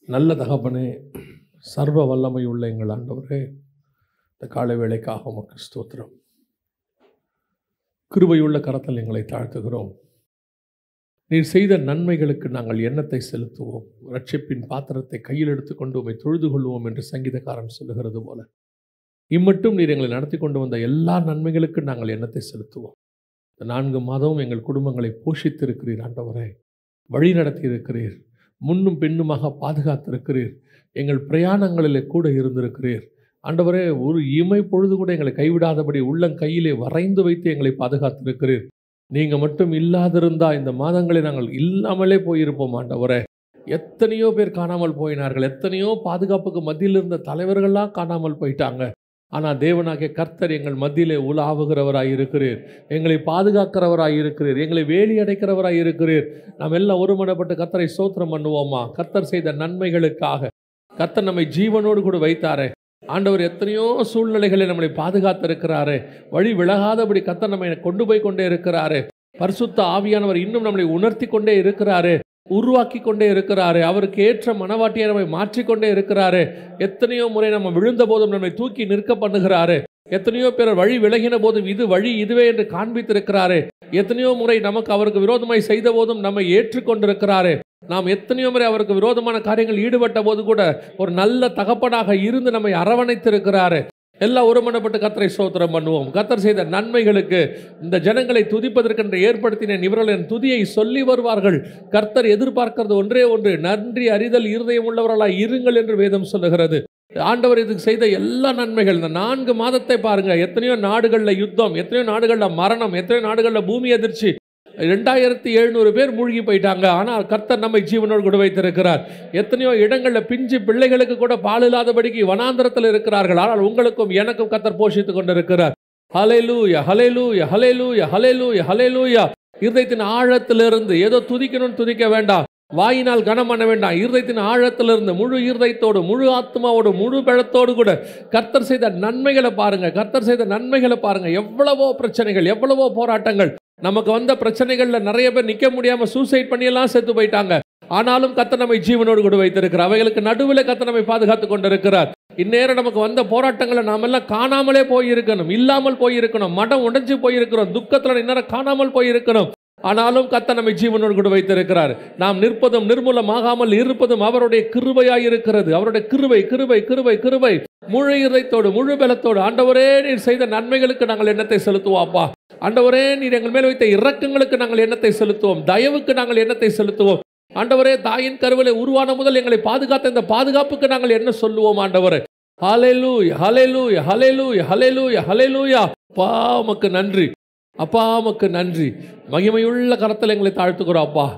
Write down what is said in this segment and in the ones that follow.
நல்ல தகப்பனே, சர்வ வல்லமை உள்ள எங்கள் ஆண்டவரே, இந்த காலை வேளைக்காக உமக்கு ஸ்தோத்திரம். கிருபையுள்ள கரத்தில் எங்களை தாழ்த்துகிறோம். நீர் செய்த நன்மைகளுக்கு நாங்கள் எண்ணத்தை செலுத்துவோம். ரட்சிப்பின் பாத்திரத்தை கையில் எடுத்துக்கொண்டு உம்மை தொழுது கொள்வோம் என்று சங்கீதக்காரன் சொல்லுகிறது போல, இம்மட்டும் நீர் எங்களை நடத்தி கொண்டு வந்த எல்லா நன்மைகளுக்கு நாங்கள் எண்ணத்தை செலுத்துவோம். இந்த 4 மாதமும் எங்கள் குடும்பங்களை போஷித்திருக்கிறீர் ஆண்டவரே, வழி நடத்தி இருக்கிறீர், முன்னும் பின்னுமாக பாதுகாத்திருக்கிறீர், எங்கள் பிரயாணங்களிலே கூட இருந்திருக்கிறீர் ஆண்டவரே. ஒரு இமை பொழுது கூட எங்களை கைவிடாதபடி உள்ளங்கையிலே வரைந்து வைத்து எங்களை பாதுகாத்திருக்கிறீர். நீங்கள் மட்டும் இல்லாதிருந்தால் இந்த மாதங்களை நாங்கள் இல்லாமலே போயிருப்போம் ஆண்டவரே. எத்தனையோ பேர் காணாமல் போயினார்கள், எத்தனையோ பாதுகாப்புக்கு மத்தியில் இருந்த தலைவர்கள்லாம் காணாமல் போயிட்டாங்க. ஆனால் தேவனாகிய கர்த்தர் எங்கள் மத்தியிலே உலாவுகிறவராய் இருக்கிறீர், எங்களை பாதுகாக்கிறவராய் இருக்கிறீர், எங்களை வேலி அடைக்கிறவராய் இருக்கிறீர். நாம் எல்லாம் ஒருமனப்பட்டு கர்த்தரை ஸ்தோத்திரம் பண்ணுவோமா? கர்த்தர் செய்த நன்மைகளுக்காக கர்த்தர் நம்மை ஜீவனோடு கூட வைத்தாரே ஆண்டவர். எத்தனையோ சூழ்நிலைகளை நம்மளை பாதுகாத்திருக்கிறாரு, வழி விலகாதபடி கர்த்தர் நம்மை கொண்டு போய் கொண்டே இருக்கிறாரு. பரிசுத்த ஆவியானவர் இன்னும் நம்மளை உணர்த்தி கொண்டே இருக்கிறாரு, உருவாக்கி கொண்டே இருக்கிறாரு. அவருக்கு ஏற்ற மனவாட்டியை நம்மை மாற்றிக்கொண்டே இருக்கிறாரு. எத்தனையோ முறை நம்ம விழுந்த போதும் நம்மை தூக்கி நிற்க பண்ணுகிறாரு. எத்தனையோ பேர் வழி விலகின போதும் இது வழி இதுவே என்று காண்பித்திருக்கிறாரு. எத்தனையோ முறை நமக்கு அவருக்கு விரோதமாய் செய்த போதும் நம்மை ஏற்றுக்கொண்டிருக்கிறாரு. நாம் எத்தனையோ முறை அவருக்கு விரோதமான காரியங்கள் ஈடுபட்ட போது கூட ஒரு நல்ல தகப்பனாக இருந்து நம்மை அரவணைத்திருக்கிறாரு. எல்லாம் ஒருமனப்பட்டு கர்த்தரை ஸ்தோத்திரம் பண்ணுவோம். கர்த்தர் செய்த நன்மைகளுக்கு இந்த ஜனங்களை துதிப்பதற்கென்று ஏற்படுத்தின இவர்களின் துதியை சொல்லி வருவார்கள். கர்த்தர் எதிர்பார்க்கிறது ஒன்றே ஒன்று, நன்றி அறிதல் இருதயம் உள்ளவர்களாய் இருங்கள் என்று வேதம் சொல்லுகிறது. ஆண்டவர் இதுக்கு செய்த எல்லா நன்மைகள், இந்த 4 மாதத்தை பாருங்க. எத்தனையோ நாடுகளில் யுத்தம், எத்தனையோ நாடுகளில் மரணம், எத்தனையோ நாடுகளில் பூமி அதிர்ச்சி, 2700 பேர் மூழ்கி போயிட்டாங்க. ஆனால் கர்த்தர் நம்மை ஜீவனோடு கூட வைத்திருக்கிறார். எத்தனையோ இடங்களில் பிஞ்சு பிள்ளைகளுக்கு கூட பால் இல்லாதபடிக்கு வனாந்தரத்தில் இருக்கிறார்கள். ஆனால் உங்களுக்கும் எனக்கும் கர்த்தர் போஷித்துக் கொண்டிருக்கிறார். ஹல்லேலூயா, ஹல்லேலூயா, ஹல்லேலூயா, ஹல்லேலூயா, ஹல்லேலூயா. இருதயத்தின் ஆழத்திலிருந்து ஏதோ துதிக்கணும்னு துதிக்க வேண்டாம், வாயினால் கனம் பண்ண வேண்டாம். இருதயத்தின் ஆழத்திலிருந்து முழு இருதயத்தோடு, முழு ஆத்மாவோடு, முழு பலத்தோடு கூட கர்த்தர் செய்த நன்மைகளை பாருங்க. கர்த்தர் செய்த நன்மைகளை பாருங்க. எவ்வளவோ பிரச்சனைகள், எவ்வளவோ போராட்டங்கள், நமக்கு வந்த பிரச்சனைகளில் நிறைய பேர் நிற்க முடியாமல் சூசைட் பண்ணியெல்லாம் செத்து போயிட்டாங்க. ஆனாலும் கர்த்தர் நம்மை ஜீவனோடு கூட வைத்திருக்கிறார். அவைகளுக்கு நடுவில் கர்த்தர் நம்மை பாதுகாத்து கொண்டிருக்கிறார். இந்நேரம் நமக்கு வந்த போராட்டங்களை நாம் எல்லாம் காணாமலே போயிருக்கணும், இல்லாமல் போயிருக்கணும், மடம் உடைஞ்சு போயிருக்கிறோம், துக்கத்தில் இந்நேரம் காணாமல் போயிருக்கணும். ஆனாலும் கர்த்தர் நம்மை ஜீவனோடு கூட வைத்திருக்கிறார். நாம் நிற்பதும் நிர்மூலமாகாமல் இருப்பதும் அவருடைய கிருபையாய் இருக்கிறது. அவருடைய கிருபை, கிருபை, கிருபை, கிருபை. முழு இதயத்தோடு, முழு பலத்தோடு ஆண்டவரே நீர் செய்த நன்மைகளுக்கு நாங்கள் எண்ணத்தை செலுத்துவோம்ப்பா. ஆண்டவரே நீர் எங்கள் மேல் வைத்த இரக்கங்களுக்கு நாங்கள் எண்ணத்தை செலுத்துவோம், தயவுக்கு நாங்கள் எண்ணத்தை செலுத்துவோம். ஆண்டவரே தாயின் கருவிலே உருவான முதல் எங்களை பாதுகாத்த இந்த பாதுகாப்புக்கு நாங்கள் என்ன சொல்லுவோம் ஆண்டவரே? ஹல்லேலூயா, ஹல்லேலூயா, ஹல்லேலூயா, ஹல்லேலூயா, ஹல்லேலூயா. அப்பா உமக்கு நன்றி, அப்பா உமக்கு நன்றி. மகிமையுள்ள கரத்தில் எங்களை தாழ்த்துக்கிறோம் அப்பா.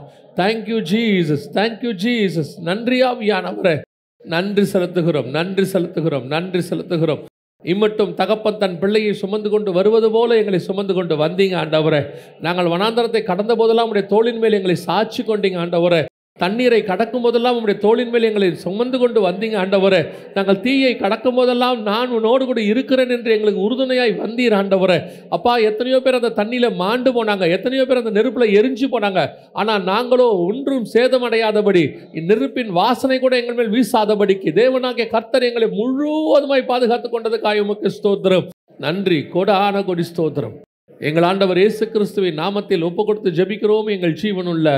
Thank you Jesus, thank you Jesus. நன்றி ஆவியானவரே, நன்றி செலுத்துகிறோம், நன்றி செலுத்துகிறோம், நன்றி செலுத்துகிறோம். இம்மட்டும் தகப்பன் தன் பிள்ளையை சுமந்து கொண்டு வருவது போல எங்களை சுமந்து கொண்டு வந்தீங்க ஆண்டவரே. நாங்கள் வனாந்தரத்தை கடந்த போதெல்லாம் உடைய தோளின் மேல் எங்களை சாட்சி கொண்டீங்க ஆண்டவரே. தண்ணீரை கடக்கும் போதெல்லாம் உடைய தோளின் மேல் எங்களை சுமந்து கொண்டு வந்தீங்க ஆண்டவரே. நாங்கள் தீயை கடக்கும் போதெல்லாம் நான் உன்னோடு கூட இருக்கிறேன் என்று எங்களுக்கு உறுதுணையாய் வந்தீர் ஆண்டவரே. அப்பா எத்தனையோ பேர் அந்த தண்ணியில் மாண்டு போனாங்க, எத்தனையோ பேர் அந்த நெருப்பில் எரிஞ்சு போனாங்க. ஆனால் நாங்களோ ஒன்றும் சேதமடையாதபடி, நெருப்பின் வாசனை கூட எங்கள் மேல் வீசாதபடிக்கு தேவனாகிய கர்த்தர் எங்களை முழுவதுமாய் பாதுகாத்து கொண்டதுக்காக உமக்கு ஸ்தோத்திரம். நன்றி, கோடான கோடி ஸ்தோத்திரம். எங்கள் ஆண்டவர் இயேசு கிறிஸ்துவின் நாமத்தில் ஒப்பு கொடுத்து ஜெபிக்கிறோம் எங்கள் ஜீவனுள்ள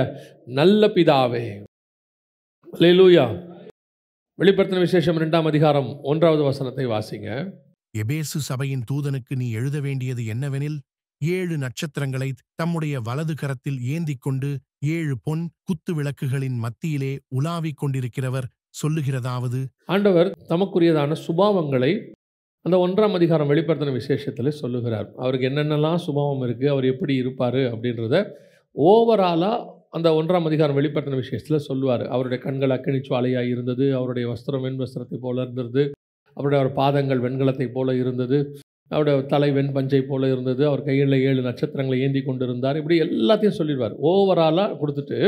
நல்ல பிதாவே. அல்லேலூயா. வெளிப்படுத்தின விசேஷம் 2ஆம் அதிகாரம் 1வது வசனத்தை வாசிங்க. எபேசு சபையின் தூதனுக்கு நீ எழுத வேண்டியது என்னவெனில், 7 நட்சத்திரங்களை தம்முடைய வலது கரத்தில் ஏந்திக் கொண்டு 7 பொன் குத்து விளக்குகளின் மத்தியிலே உலாவிக் கொண்டிருக்கிறவர் சொல்லுகிறதாவது, ஆண்டவர் தமக்குரியதான சுபாவங்களை அந்த 1ஆம் அதிகாரம் வெளிப்படுத்தின விசேஷத்தில் சொல்லுகிறார். அவருக்கு என்னென்னலாம் சுபாவம் இருக்குது, அவர் எப்படி இருப்பார் அப்படின்றத ஓவராலாக அந்த 1ஆம் அதிகாரம் வெளிப்படுத்தின விசேஷத்தில் சொல்லுவார். அவருடைய கண்கள் அக்கினி ஜுவாலையாக இருந்தது, அவருடைய வஸ்திரம் வெண் வஸ்திரத்தை போல இருந்தது, அவருடைய பாதங்கள் வெண்கலத்தை போல இருந்தது, அவருடைய தலை வெண்பஞ்சை போல இருந்தது, அவர் கையில் 7 நட்சத்திரங்களை ஏந்தி கொண்டு இருந்தார். இப்படி எல்லாத்தையும் சொல்லிடுவார். ஓவராலாக கொடுத்துட்டு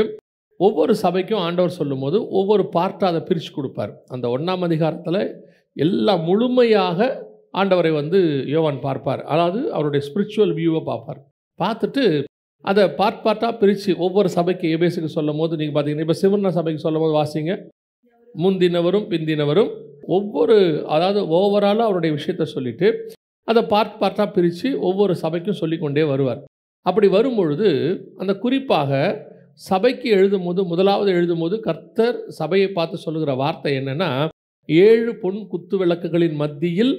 ஒவ்வொரு சபைக்கும் ஆண்டவர் சொல்லும் போது ஒவ்வொரு பார்ட்டாக அதை பிரித்து கொடுப்பார். அந்த 1ஆம் அதிகாரத்தில் எல்லாம் முழுமையாக ஆண்டவரை யோவான் பார்ப்பார். அதாவது அவருடைய ஸ்பிரிச்சுவல் வியூவை பார்ப்பார். பார்த்துட்டு அதை பார்ட்டாக பிரித்து ஒவ்வொரு சபைக்கு எபேசுக்கு சொல்லும் போது நீங்கள் பார்த்தீங்கன்னா, இப்போ சிவர்ண சபைக்கு சொல்லும் போது வாசிங்க. முந்தினவரும் பிந்தினவரும் ஒவ்வொரு, அதாவது ஓவராலாக அவருடைய விஷயத்தை சொல்லிட்டு அதை பார்ட்டாக பிரித்து ஒவ்வொரு சபைக்கும் சொல்லிக்கொண்டே வருவார். அப்படி வரும்பொழுது அந்த குறிப்பாக சபைக்கு எழுதும்போது, முதலாவது எழுதும்போது கர்த்தர் சபையை பார்த்து சொல்லுகிற வார்த்தை என்னன்னா, 7 பொன் குத்து விளக்குகளின் மத்தியில்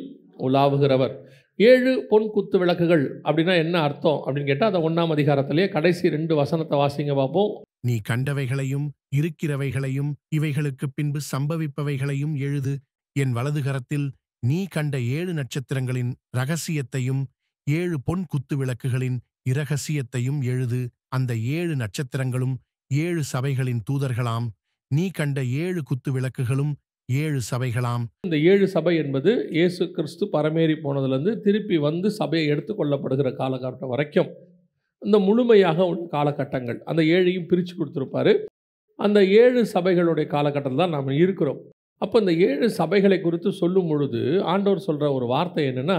உலாவுகிறவர். 7 பொன் குத்து விளக்குகள் அப்படின்னா என்ன அர்த்தம் அப்படின்னு கேட்டால், அதை 1ஆம் அதிகாரத்திலேயே கடைசி 2 வசனத்தை வாசிங்க பார்ப்போம். நீ கண்டவைகளையும் இருக்கிறவைகளையும் இவைகளுக்கு பின்பு சம்பவிப்பவைகளையும் எழுது. என் வலதுகரத்தில் நீ கண்ட 7 நட்சத்திரங்களின் இரகசியத்தையும் 7 பொன் குத்து விளக்குகளின் இரகசியத்தையும் எழுது. அந்த 7 நட்சத்திரங்களும் 7 சபைகளின் தூதர்களாம். நீ கண்ட 7 குத்து விளக்குகளும் 7 சபைகளாம். இந்த 7 சபை என்பது இயேசு கிறிஸ்து பரமேறி போனதுலேருந்து திருப்பி வந்து சபையை எடுத்துக்கொள்ளப்படுகிற காலகட்டம் வரைக்கும் இந்த முழுமையாக உள்ள காலகட்டங்கள். அந்த 7ஐயும் பிரித்து கொடுத்துருப்பாரு. அந்த 7 சபைகளுடைய காலகட்டத்தில் தான் நாம் இருக்கிறோம். அப்போ இந்த 7 சபைகளை குறித்து சொல்லும் பொழுது ஆண்டவர் சொல்கிற ஒரு வார்த்தை என்னென்னா,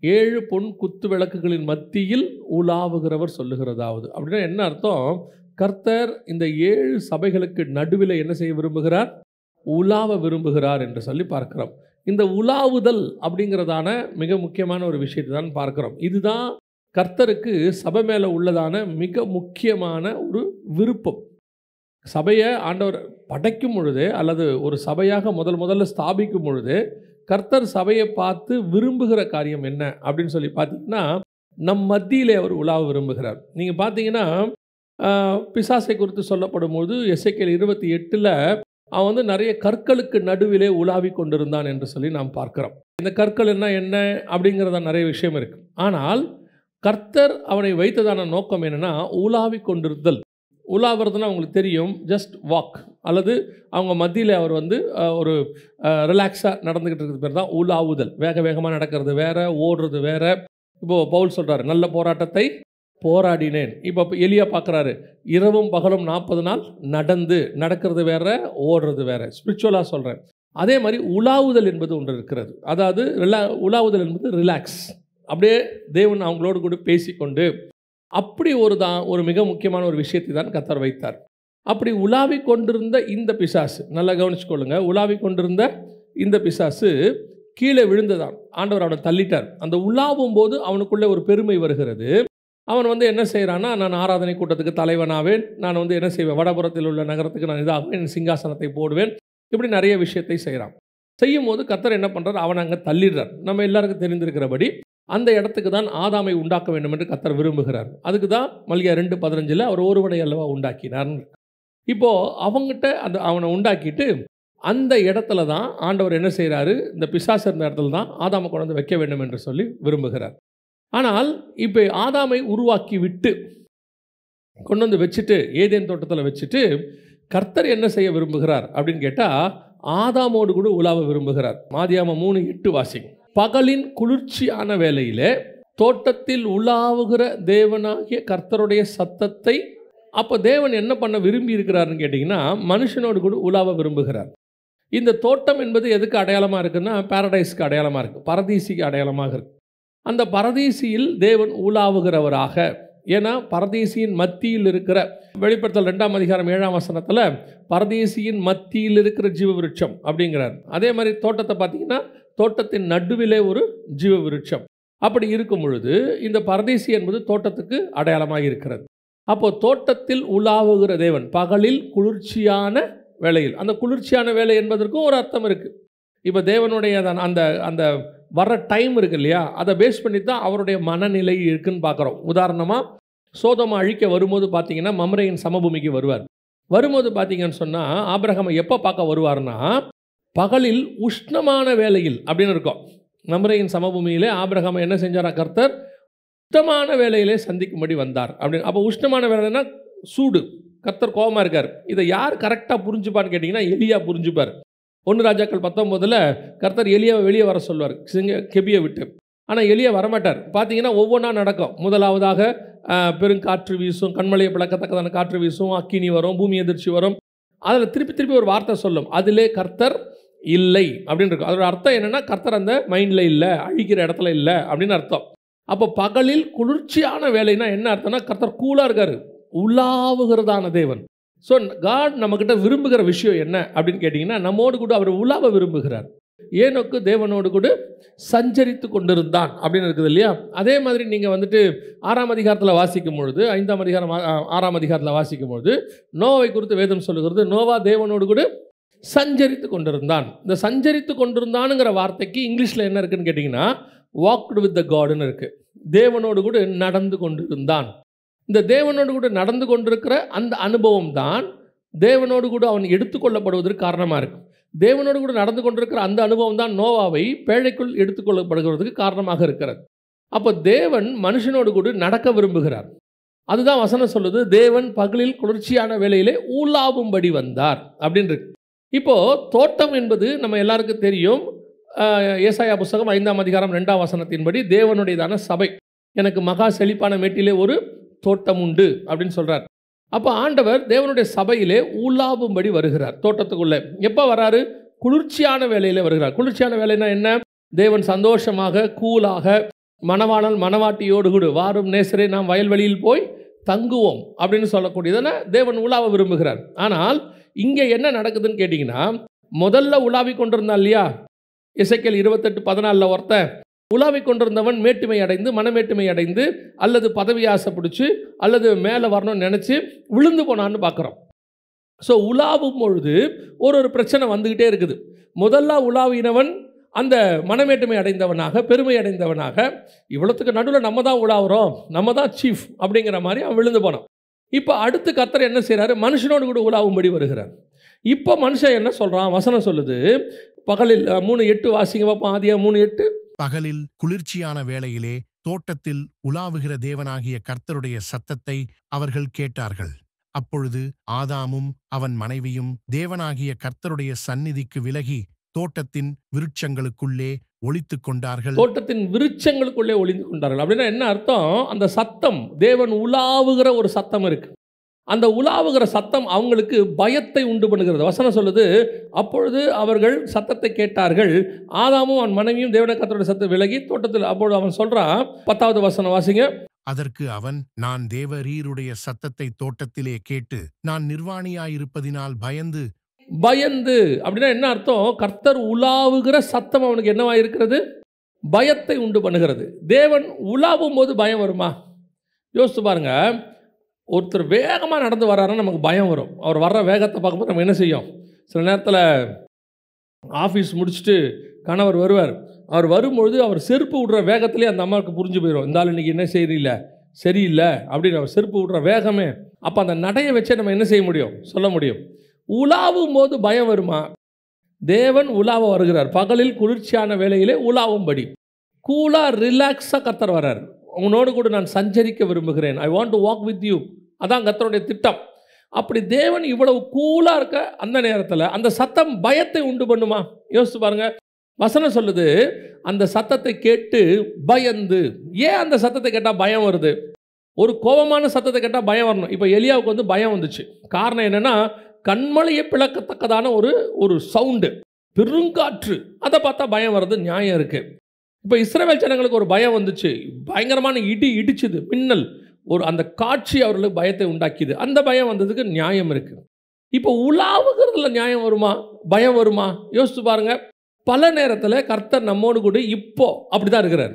7 பொன் குத்து விளக்குகளின் மத்தியில் உலாவுகிறவர் சொல்லுகிறதாவது. அப்படின்னா என்ன அர்த்தம்? கர்த்தர் இந்த 7 சபைகளுக்கு நடுவில் என்ன செய்ய விரும்புகிறார்? உலாவ விரும்புகிறார் என்று சொல்லி பார்க்கிறோம். இந்த உலாவுதல் அப்படிங்கிறதான மிக முக்கியமான ஒரு விஷயத்தை தான் பார்க்கிறோம். இதுதான் கர்த்தருக்கு சபை மேலே உள்ளதான மிக முக்கியமான ஒரு விருப்பம். சபையை ஆண்டவர் படைக்கும் பொழுது, அல்லது ஒரு சபையாக முதல்ல ஸ்தாபிக்கும் பொழுது, கர்த்தர் சபையை பார்த்து விரும்புகிற காரியம் என்ன அப்படின்னு சொல்லி பார்த்தீங்கன்னா, நம் மத்தியிலே அவர் உலாவ விரும்புகிறார். நீங்கள் பார்த்தீங்கன்னா பிசாசை குறித்து சொல்லப்படும் போது எசேக்கியேல் 28 அவன் வந்து நிறைய கற்களுக்கு நடுவிலே உலாவி கொண்டிருந்தான் என்று சொல்லி நாம் பார்க்கிறோம். இந்த கற்கள் என்ன அப்படிங்கிறத நிறைய விஷயம் இருக்குது. ஆனால் கர்த்தர் அவனை வைத்ததான நோக்கம் என்னென்னா, உலாவி கொண்டிருத்தல். உலாவுறதுன்னா அவங்களுக்கு தெரியும், ஜஸ்ட் வாக், அல்லது அவங்க மத்தியில் அவர் வந்து ஒரு ரிலாக்ஸாக நடந்துக்கிட்டு இருக்கிறது பேர் தான் உலாவுதல். வேகமாக நடக்கிறது வேறு, ஓடுறது வேறு. இப்போது பவுல் சொல்கிறார், நல்ல போராட்டத்தை போராடினேன். இப்போ எலியா பார்க்குறாரு, இரவும் பகலும் 40 நாள் நடக்கிறது வேறு, ஓடுறது வேறு. ஸ்பிரிச்சுவலாக சொல்கிறேன். அதே மாதிரி உலாவுதல் என்பது ஒன்று இருக்கிறது. அதாவது உலாவுதல் என்பது ரிலாக்ஸ், அப்படியே தேவன் அவங்களோடு கூட பேசிக்கொண்டு, அப்படி ஒரு மிக முக்கியமான ஒரு விஷயத்தை தான் கர்த்தர் வைத்தார். அப்படி உலாவி கொண்டிருந்த இந்த பிசாசு, நல்லா கவனிச்சுக்கொள்ளுங்க, உலாவி கொண்டிருந்த இந்த பிசாசு கீழே விழுந்ததான். ஆண்டவர் அவனை தள்ளிட்டார். அந்த உலாவும் போது அவனுக்குள்ளே ஒரு பெருமை வருகிறது. அவன் வந்து என்ன செய்கிறான்னா, நான் ஆராதனை கூட்டத்துக்கு தலைவனாவேன், நான் வந்து என்ன செய்வேன், வடபுறத்தில் உள்ள நகரத்துக்கு நான் இதாகுவேன், என் சிங்காசனத்தை போடுவேன், இப்படி நிறைய விஷயத்தை செய்கிறான். செய்யும் போது கர்த்தர் என்ன பண்ணுறார், அவனை அங்கே தள்ளிடுறார். நம்ம எல்லாருக்கும் தெரிந்திருக்கிறபடி அந்த இடத்துக்கு தான் ஆதாமை உண்டாக்க வேண்டும் என்று கர்த்தர் விரும்புகிறார். அதுக்கு தான் மல்கியா 2:15 அவர் ஒருவனை அல்லவா உண்டாக்கினார். இப்போது அவங்ககிட்ட அவனை உண்டாக்கிட்டு அந்த இடத்துல தான் ஆண்டவர் என்ன செய்கிறாரு, இந்த பிசாசு இருந்த இடத்துல தான் ஆதாமை கொண்டு வந்து வைக்க வேண்டும் என்று சொல்லி விரும்புகிறார். ஆனால் இப்போ ஆதாமை உருவாக்கி விட்டு கொண்டு வந்து வச்சுட்டு, ஏதேன் தோட்டத்தில் வச்சுட்டு, கர்த்தர் என்ன செய்ய விரும்புகிறார் அப்படின்னு கேட்டால், ஆதாமோடு கூட உலாவ விரும்புகிறார். ஆதியாகமம் 3:8 வாசிங்க. பகலின் குளிர்ச்சியான வேளையிலே தோட்டத்தில் உலாவுகிற தேவனாகிய கர்த்தருடைய சத்தத்தை, அப்போ தேவன் என்ன பண்ண விரும்பி இருக்கிறாருன்னு கேட்டிங்கன்னா, மனுஷனோடு கூட உலாவ விரும்புகிறார். இந்த தோட்டம் என்பது எதுக்கு அடையாளமாக இருக்குன்னா, பாரடைஸ்க்கு அடையாளமாக இருக்குது, பரதீசிக்கு அடையாளமாக இருக்குது. அந்த பரதீசியில் தேவன் உலாவுகிறவராக, ஏன்னா பரதீசியின் மத்தியில் இருக்கிற, வெளிப்படுத்தல் 2ஆம் அதிகாரம் 7ஆம் வசனத்தில் பரதீசியின் மத்தியில் இருக்கிற ஜீவ விருட்சம் அப்படிங்கிறார். அதே மாதிரி தோட்டத்தை பார்த்தீங்கன்னா, தோட்டத்தின் நடுவிலே ஒரு ஜீவ விருட்சம். அப்படி இருக்கும் பொழுது இந்த பரதீசி என்பது தோட்டத்துக்கு அடையாளமாக இருக்கிறது. அப்போது தோட்டத்தில் உலாவுகிற தேவன், பகலில் குளிர்ச்சியான வேளையில், அந்த குளிர்ச்சியான வேலை என்பதற்கும் ஒரு அர்த்தம் இருக்குது. இப்போ தேவனுடைய அந்த அந்த வர்ற டைம் இருக்கு இல்லையா, அதை பேஸ் பண்ணி தான் அவருடைய மனநிலை இருக்குன்னு பார்க்குறோம். உதாரணமாக சோதோமை அழிக்க வரும்போது பார்த்தீங்கன்னா, மம்ரேயின் சமபூமிக்கு வரும்போது பார்த்தீங்கன்னு சொன்னால், ஆபிரகாமை எப்போ பார்க்க வருவார்னா, பகலில் உஷ்ணமான வேளையில் அப்படின்னு இருக்கும். மம்ரேயின் சமபூமியிலே ஆபிரகாமை என்ன செஞ்சாரா, கர்த்தர் உஷ்ணமான வேளையிலே சந்திக்கும்படி வந்தார் அப்படின்னு. அப்போ உஷ்ணமான வேலைன்னா சூடு, கர்த்தர் கோபமாக இருக்கார். இதை யார் கரெக்டாக புரிஞ்சுப்பான்னு கேட்டிங்கன்னா, எலியா புரிஞ்சுப்பார். 1 ராஜாக்கள் 19 கர்த்தர் எலியாவை வெளியே வர சொல்வார் கெபியை விட்டு. ஆனால் எலியா வரமாட்டார். பார்த்தீங்கன்னா ஒவ்வொன்றா நடக்கும். முதலாவதாக பெருங்காற்று வீசும், கண்மலையை பிளக்கத்தக்கதான காற்று வீசும், அக்கினி வரும், பூமி எதிர்ச்சி வரும். அதில் திருப்பி ஒரு வார்த்தை சொல்லும், அதிலே கர்த்தர் இல்லை அப்படின்னு இருக்கும். அதோட அர்த்தம் என்னென்னா, கர்த்தர் அந்த மைண்டில் இல்லை, அழிக்கிற இடத்துல இல்லை அப்படின்னு அர்த்தம். அப்போ பகலில் குளிர்ச்சியான வேலைன்னா என்ன அர்த்தம்னா, கர்த்தர் கூலாக இருக்கார், உலாவுகிறதான தேவன். ஸோ காட் நம்மக்கிட்ட விரும்புகிற விஷயம் என்ன அப்படின்னு கேட்டிங்கன்னா, நம்மோடு கூட அவர் உலாவ விரும்புகிறார். ஏனோக்கு தேவனோடு கூட சஞ்சரித்து கொண்டிருந்தான் அப்படின்னு இருக்குது இல்லையா? அதே மாதிரி நீங்கள் வந்துட்டு 6ஆம் அதிகாரத்தில் வாசிக்கும் பொழுது, 5ஆம் அதிகாரம் 6ஆம் அதிகாரத்தில் வாசிக்கும் பொழுது நோவை குறித்து வேதம் சொல்லுகிறது, நோவா தேவனோடு கூட சஞ்சரித்து கொண்டிருந்தான். இந்த சஞ்சரித்து கொண்டிருந்தானுங்கிற வார்த்தைக்கு இங்கிலீஷில் என்ன இருக்குன்னு கேட்டிங்கன்னா, வாக்டு வித் த காட்னு இருக்குது. தேவனோடு கூட நடந்து கொண்டிருந்தான். இந்த தேவனோடு கூட நடந்து கொண்டிருக்கிற அந்த அனுபவம் தான் தேவனோடு கூட அவன் எடுத்துக்கொள்ளப்படுவதற்கு காரணமாக இருக்கும். தேவனோடு கூட நடந்து கொண்டிருக்கிற அந்த அனுபவம் தான் நோவாவை பேழைக்குள் எடுத்துக்கொள்ளப்படுகிறதுக்கு காரணமாக இருக்கிறது. அப்போ தேவன் மனுஷனோடு கூட நடக்க விரும்புகிறார். அதுதான் வசனம் சொல்லுது, தேவன் பகலில் குளிர்ச்சியான வேளையிலே ஊலாவும்படி வந்தார் அப்படின்னு இருக்கு. இப்போது தோட்டம் என்பது நம்ம எல்லாருக்கும் தெரியும். ஏசாயா புஸ்தகம் 5ஆம் அதிகாரம் 2ஆம் வசனத்தின்படி தேவனுடையதான சபை, எனக்கு மகா செழிப்பான மேட்டிலே ஒரு தோட்டம் உண்டு அப்படின்னு சொல்கிறார். அப்போ ஆண்டவர் தேவனுடைய சபையிலே ஊலாவும்படி வருகிறார் தோட்டத்துக்குள்ளே. எப்போ வராரு? குளிர்ச்சியான வேலையில் வருகிறார். குளிர்ச்சியான வேலைன்னா என்ன? தேவன் சந்தோஷமாக கூலாக மணவாளன் மணவாட்டியோடு கூட வாரும் நேசரே நாம் வயல்வெளியில் போய் தங்குவோம் அப்படின்னு சொல்லக்கூடியதான தேவன் உலாவ விரும்புகிறார். ஆனால் இங்கே என்ன நடக்குதுன்னு கேட்டிங்கன்னா, முதல்ல உலாவி கொண்டிருந்தான் இல்லையா? எசேக்கியேல் 28:14 ஒருத்தன் உலாவி கொண்டிருந்தவன் மேட்டுமை அடைந்து மனமேட்டுமை அடைந்து அல்லது பதவி ஆசை பிடிச்சி அல்லது மேலே வரணும்னு நினச்சி விழுந்து போனான்னு பார்க்குறோம். ஸோ உலாவும் பொழுது ஒரு பிரச்சனை வந்துக்கிட்டே இருக்குது. முதல்ல உலாவினவன் அந்த மனமேட்டுமை அடைந்தவனாக பெருமை அடைந்தவனாக, இவ்வளோத்துக்கு நடுவில் நம்ம தான் உலாவுறோம், நம்ம தான் சீஃப் அப்படிங்கிற மாதிரி அவன் விழுந்து போனான். இப்போ அடுத்து கர்த்தர் என்ன செய்கிறாரு? மனுஷனோடு கூட உலாவும்படி வருகிறார். இப்போ மனுஷன் என்ன சொல்கிறான்? வசனம் சொல்லுது, பகலில் 3:8 வாசிங்க பார்ப்போம். ஆதியா 3:8. பகலில் குளிர்ச்சியான வேளையிலே தோட்டத்தில் உலாவுகிற தேவனாகிய கர்த்தருடைய சத்தத்தை அவர்கள் கேட்டார்கள். அப்பொழுது ஆதாமும் அவன் மனைவியும் தேவனாகிய கர்த்தருடைய சந்நிதிக்கு விலகி தோட்டத்தின் விருட்சங்களுக்குள்ளே ஒளித்துக் கொண்டார்கள். தோட்டத்தின் விருட்சங்களுக்குள்ளே ஒளிந்து கொண்டார்கள் அப்படின்னா என்ன அர்த்தம்? அந்த சத்தம், தேவன் உலாவுகிற ஒரு சத்தம் இருக்கு. அந்த உலாவுகிற சத்தம் அவங்களுக்கு பயத்தை உண்டு பண்ணுகிறது. வசனம் சொல்லுது, அப்பொழுது அவர்கள் சத்தத்தை கேட்டார்கள், ஆதாமும் அவன் மனைவியும் தேவனுடைய கர்த்தருடைய சத்தத்தை விலகி தோட்டத்தில். அப்பொழுது அவன் சொல்றான், 10வது வசனம் வாசிங்க. அதற்கு அவன், நான் தேவரீருடைய சத்தத்தை தோட்டத்திலே கேட்டு நான் நிர்வாணியாயிருப்பதினால் பயந்து. அப்படின்னா என்ன அர்த்தம்? கர்த்தர் உலாவுகிற சத்தம் அவனுக்கு என்னவா இருக்கிறது? பயத்தை உண்டு பண்ணுகிறது. தேவன் உலாவும் போது பயம் வருமா? யோசித்து பாருங்க. ஒருத்தர் வேகமாக நடந்து வர்றாருன்னா நமக்கு பயம் வரும். அவர் வர்ற வேகத்தை பார்க்கும்போது நம்ம என்ன செய்யும்? சில நேரத்தில் ஆஃபீஸ் முடிச்சுட்டு கணவர் வருவார். அவர் வரும்பொழுது அவர் செருப்பு விடுற வேகத்திலே அந்த அம்மாவுக்கு புரிஞ்சு போயிடும், இந்த ஆள் இன்றைக்கி என்ன சரியில்லை அப்படின்னு அவர் செருப்பு விடுற வேகமே. அப்போ அந்த நடையை வச்சே நம்ம என்ன செய்ய முடியும்? சொல்ல முடியும். உலாவும் போது பயம் வருமா? தேவன் உலாவ வருகிறார். பகலில் குளிர்ச்சியான வேளையிலே உலாவும்படி கூலாக ரிலாக்ஸாக கர்த்தர் வர்றார். உன்னோடு கூட நான் சஞ்சரிக்க விரும்புகிறேன். I want to walk with you. அதான் கர்த்தருடைய திட்டம். அப்படி தேவன் இவ்வளவு கூலாக இருக்க அந்த நேரத்தில் அந்த சத்தம் பயத்தை உண்டு பண்ணுமா? யோசிச்சு பாருங்க. வசனம் சொல்லுது, அந்த சத்தத்தை கேட்டு பயந்து. ஏன் அந்த சத்தத்தை கேட்டால் பயம் வருது? ஒரு கோபமான சத்தத்தை கேட்டால் பயம் வரணும். இப்போ எலியாவுக்கு வந்து பயம் வந்துச்சு. காரணம் என்னென்னா, கண்மலையை பிளக்கத்தக்கதான ஒரு சவுண்டு, பெருங்காற்று, அதை பார்த்தா பயம் வர்றது நியாயம் இருக்குது. இப்போ இஸ்ரவேல் ஜனங்களுக்கு ஒரு பயம் வந்துச்சு. பயங்கரமான இடிச்சுது, மின்னல், அந்த காட்சி அவர்களுக்கு பயத்தை உண்டாக்கிது. அந்த பயம் வந்ததுக்கு நியாயம் இருக்குது. இப்போ உலாவுகிறதுல நியாயம் வருமா? பயம் வருமா? யோசிச்சு பாருங்க. பல நேரத்தில் கர்த்தர் நம்மோடு கூட இப்போ அப்படி தான் இருக்கிறார்.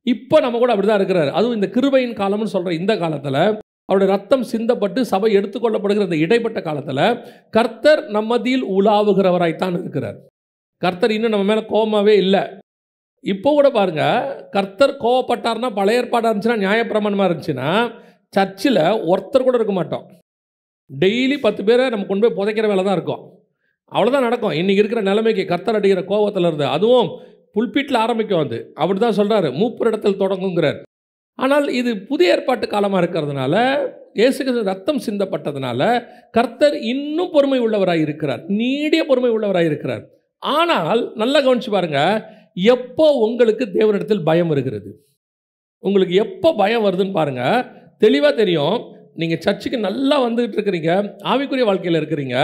இப்போ நம்ம கூட அப்படி தான் இருக்கிறார். அதுவும் இந்த கிருபையின் காலம்னு சொல்கிற இந்த காலத்தில், அவருடைய ரத்தம் சிந்தப்பட்டு சபை எடுத்துக்கொள்ளப்படுகிற இந்த இடைப்பட்ட காலத்தில் கர்த்தர் நம்மதியில் உலாவுகிறவராய்த்தான் இருக்கிறார். கர்த்தர் இன்னும் நம்ம மேலே கோபமாகவே இல்லை. இப்போ கூட பாருங்க, கர்த்தர் கோவப்பட்டார்னா, பழைய ஏற்பாடாக இருந்துச்சுன்னா, நியாயப்பிரமாணமாக இருந்துச்சுன்னா, சர்ச்சில் ஒருத்தர் கூட இருக்க மாட்டோம். டெய்லி 10 பேரை நம்ம கொண்டு போய் புதைக்கிற வேலை தான் இருக்கும். அவ்வளோதான் நடக்கும். இன்றைக்கி இருக்கிற நிலைமைக்கு கர்த்தர் அடிக்கிற கோபத்தில் இருந்து, அதுவும் புல்பீட்டில் ஆரம்பிக்கும். அது அப்படி தான் சொல்கிறாரு, மூப்பர் இடத்தில் தொடங்குங்கிறார். ஆனால் இது புதிய ஏற்பாட்டு காலமாக இருக்கிறதுனால, இயேசு கிறிஸ்து ரத்தம் சிந்தப்பட்டதுனால கர்த்தர் இன்னும் பொறுமை உள்ளவராக இருக்கிறார், நீடிய பொறுமை உள்ளவராக இருக்கிறார். ஆனால் நல்லா கவனிச்சு பாருங்க, எப்போ உங்களுக்கு தேவனிடத்தில் பயம் வருகிறது? உங்களுக்கு எப்போ பயம் வருதுன்னு பாருங்க. தெளிவாக தெரியும். நீங்கள் சர்ச்சுக்கு நல்லா வந்துகிட்டு இருக்கிறீங்க, ஆவிக்குரிய வாழ்க்கையில் இருக்கிறீங்க.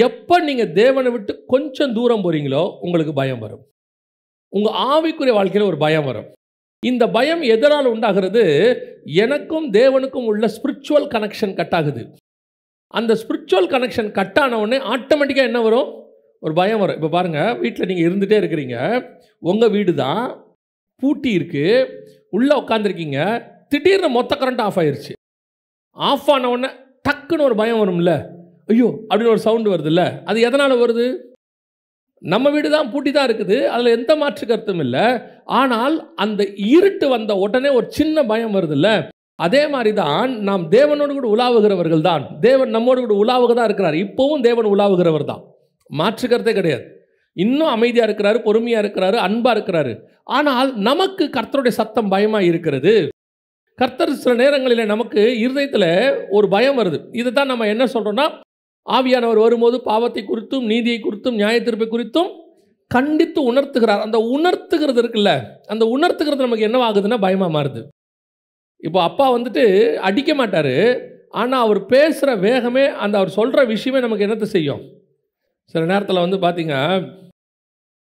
எப்போ நீங்கள் தேவனை விட்டு கொஞ்சம் தூரம் போகிறீங்களோ உங்களுக்கு பயம் வரும். உங்கள் ஆவிக்குரிய வாழ்க்கையில் ஒரு பயம் வரும். இந்த பயம் எதனால் உண்டாகிறது? எனக்கும் தேவனுக்கும் உள்ள ஸ்பிரிச்சுவல் கனெக்ஷன் கட் ஆகுது. அந்த ஸ்பிரிச்சுவல் கனெக்ஷன் கட் ஆன உடனே ஆட்டோமேட்டிக்காக என்ன வரும்? ஒரு பயம் வரும். இப்போ பாருங்கள், வீட்டில் நீங்கள் இருந்துகிட்டே இருக்கிறீங்க, உங்கள் வீடு தான், பூட்டி இருக்குது, உள்ளே உட்காந்துருக்கீங்க, திடீர்னு மொத்த கரண்ட் ஆஃப் ஆயிடுச்சு. ஆஃப் ஆன உடனே டக்குன்னு ஒரு பயம் வரும்ல, ஐயோ அப்படின்னு ஒரு சவுண்டு வருதுல்ல. அது எதனால் வருது? நம்ம வீடு தான், பூட்டி தான் இருக்குது, அதில் எந்த மாற்று கருத்தும் இல்லை. ஆனால் அந்த இருட்டு வந்த உடனே ஒரு சின்ன பயம் வருதுல்ல. அதே மாதிரி தான் நாம் தேவனோடு கூட உலாவுகிறவர்கள் தான். தேவன் நம்மோடு கூட உலாவுக தான் இருக்கிறார். இப்போவும் தேவன் உலாவுகிறவர் தான், மாற்று கருத்தே கிடையாது. இன்னும் அமைதியாக இருக்கிறாரு, பொறுமையாக இருக்கிறாரு, அன்பாக இருக்கிறாரு. ஆனால் நமக்கு கர்த்தருடைய சத்தம் பயமாக இருக்கிறது. கர்த்தர் சில நேரங்களில் நமக்கு இருதயத்தில் ஒரு பயம் வருது. இதை தான் நம்ம என்ன சொல்கிறோன்னா, ஆவியானவர் வரும்போது பாவத்தை குறித்தும் நீதியை குறித்தும் நியாயத்தீர்ப்பை குறித்தும் கண்டித்து உணர்த்துகிறார். அந்த உணர்த்துகிறது இருக்குல்ல, அந்த உணர்த்துகிறது நமக்கு என்னவாகுதுன்னா பயமாக மாறுது. இப்போ அப்பா வந்துட்டு அடிக்க மாட்டார், ஆனால் அவர் பேசுகிற வேகமே, அந்த அவர் சொல்கிற விஷயமே நமக்கு என்னத்தை செய்யும்? சில நேரத்தில் வந்து பார்த்தீங்க,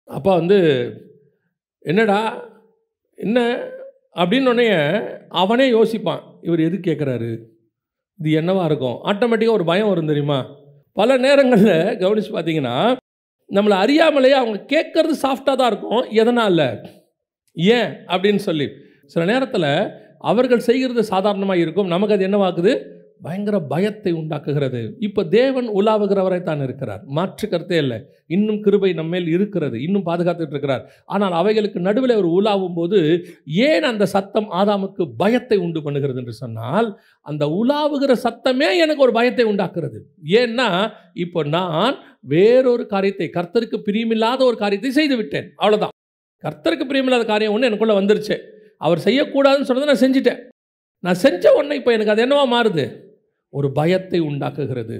அப்பா வந்து என்னடா என்ன அப்படின்னோடனே அவனே யோசிப்பான், இவர் எது கேட்குறாரு, இது என்னவா இருக்கும்? ஆட்டோமேட்டிக்காக ஒரு பயம் வரும் தெரியுமா? பல நேரங்களில் கவனித்து பார்த்தீங்கன்னா, நம்மளை அறியாமலேயே அவங்க கேட்குறது சாஃப்டாக தான் இருக்கும். எதனால், ஏன் அப்படின்னு சொல்லி சில நேரத்தில் அவர்கள் செய்கிறது சாதாரணமாக இருக்கும், நமக்கு அது என்னவாக்குது? பயங்கர பயத்தை உண்டாக்குகிறது. இப்போ தேவன் உலாவுகிறவரை தான் இருக்கிறார், மாற்று கருத்தே இல்லை. இன்னும் கிருபை நம்மேல் இருக்கிறது, இன்னும் பாதுகாத்துட்டு இருக்கிறார். ஆனால் அவைகளுக்கு நடுவில் அவர் உலாவும் போது ஏன் அந்த சத்தம் ஆதாமுக்கு பயத்தை உண்டு பண்ணுகிறது என்று சொன்னால், அந்த உலாவுகிற சத்தமே எனக்கு ஒரு பயத்தை உண்டாக்குறது. ஏன்னா இப்போ நான் வேறொரு காரியத்தை, கர்த்தருக்கு பிரியமில்லாத ஒரு காரியத்தை செய்து விட்டேன், அவ்வளோதான். கர்த்தருக்கு பிரியமில்லாத காரியம் ஒன்று எனக்குள்ளே வந்துருச்சு. அவர் செய்யக்கூடாதுன்னு சொன்னதை நான் செஞ்சுட்டேன். நான் செஞ்ச உடனே இப்போ எனக்கு அது என்னவா மாறுது? ஒரு பயத்தை உண்டாக்குகிறது.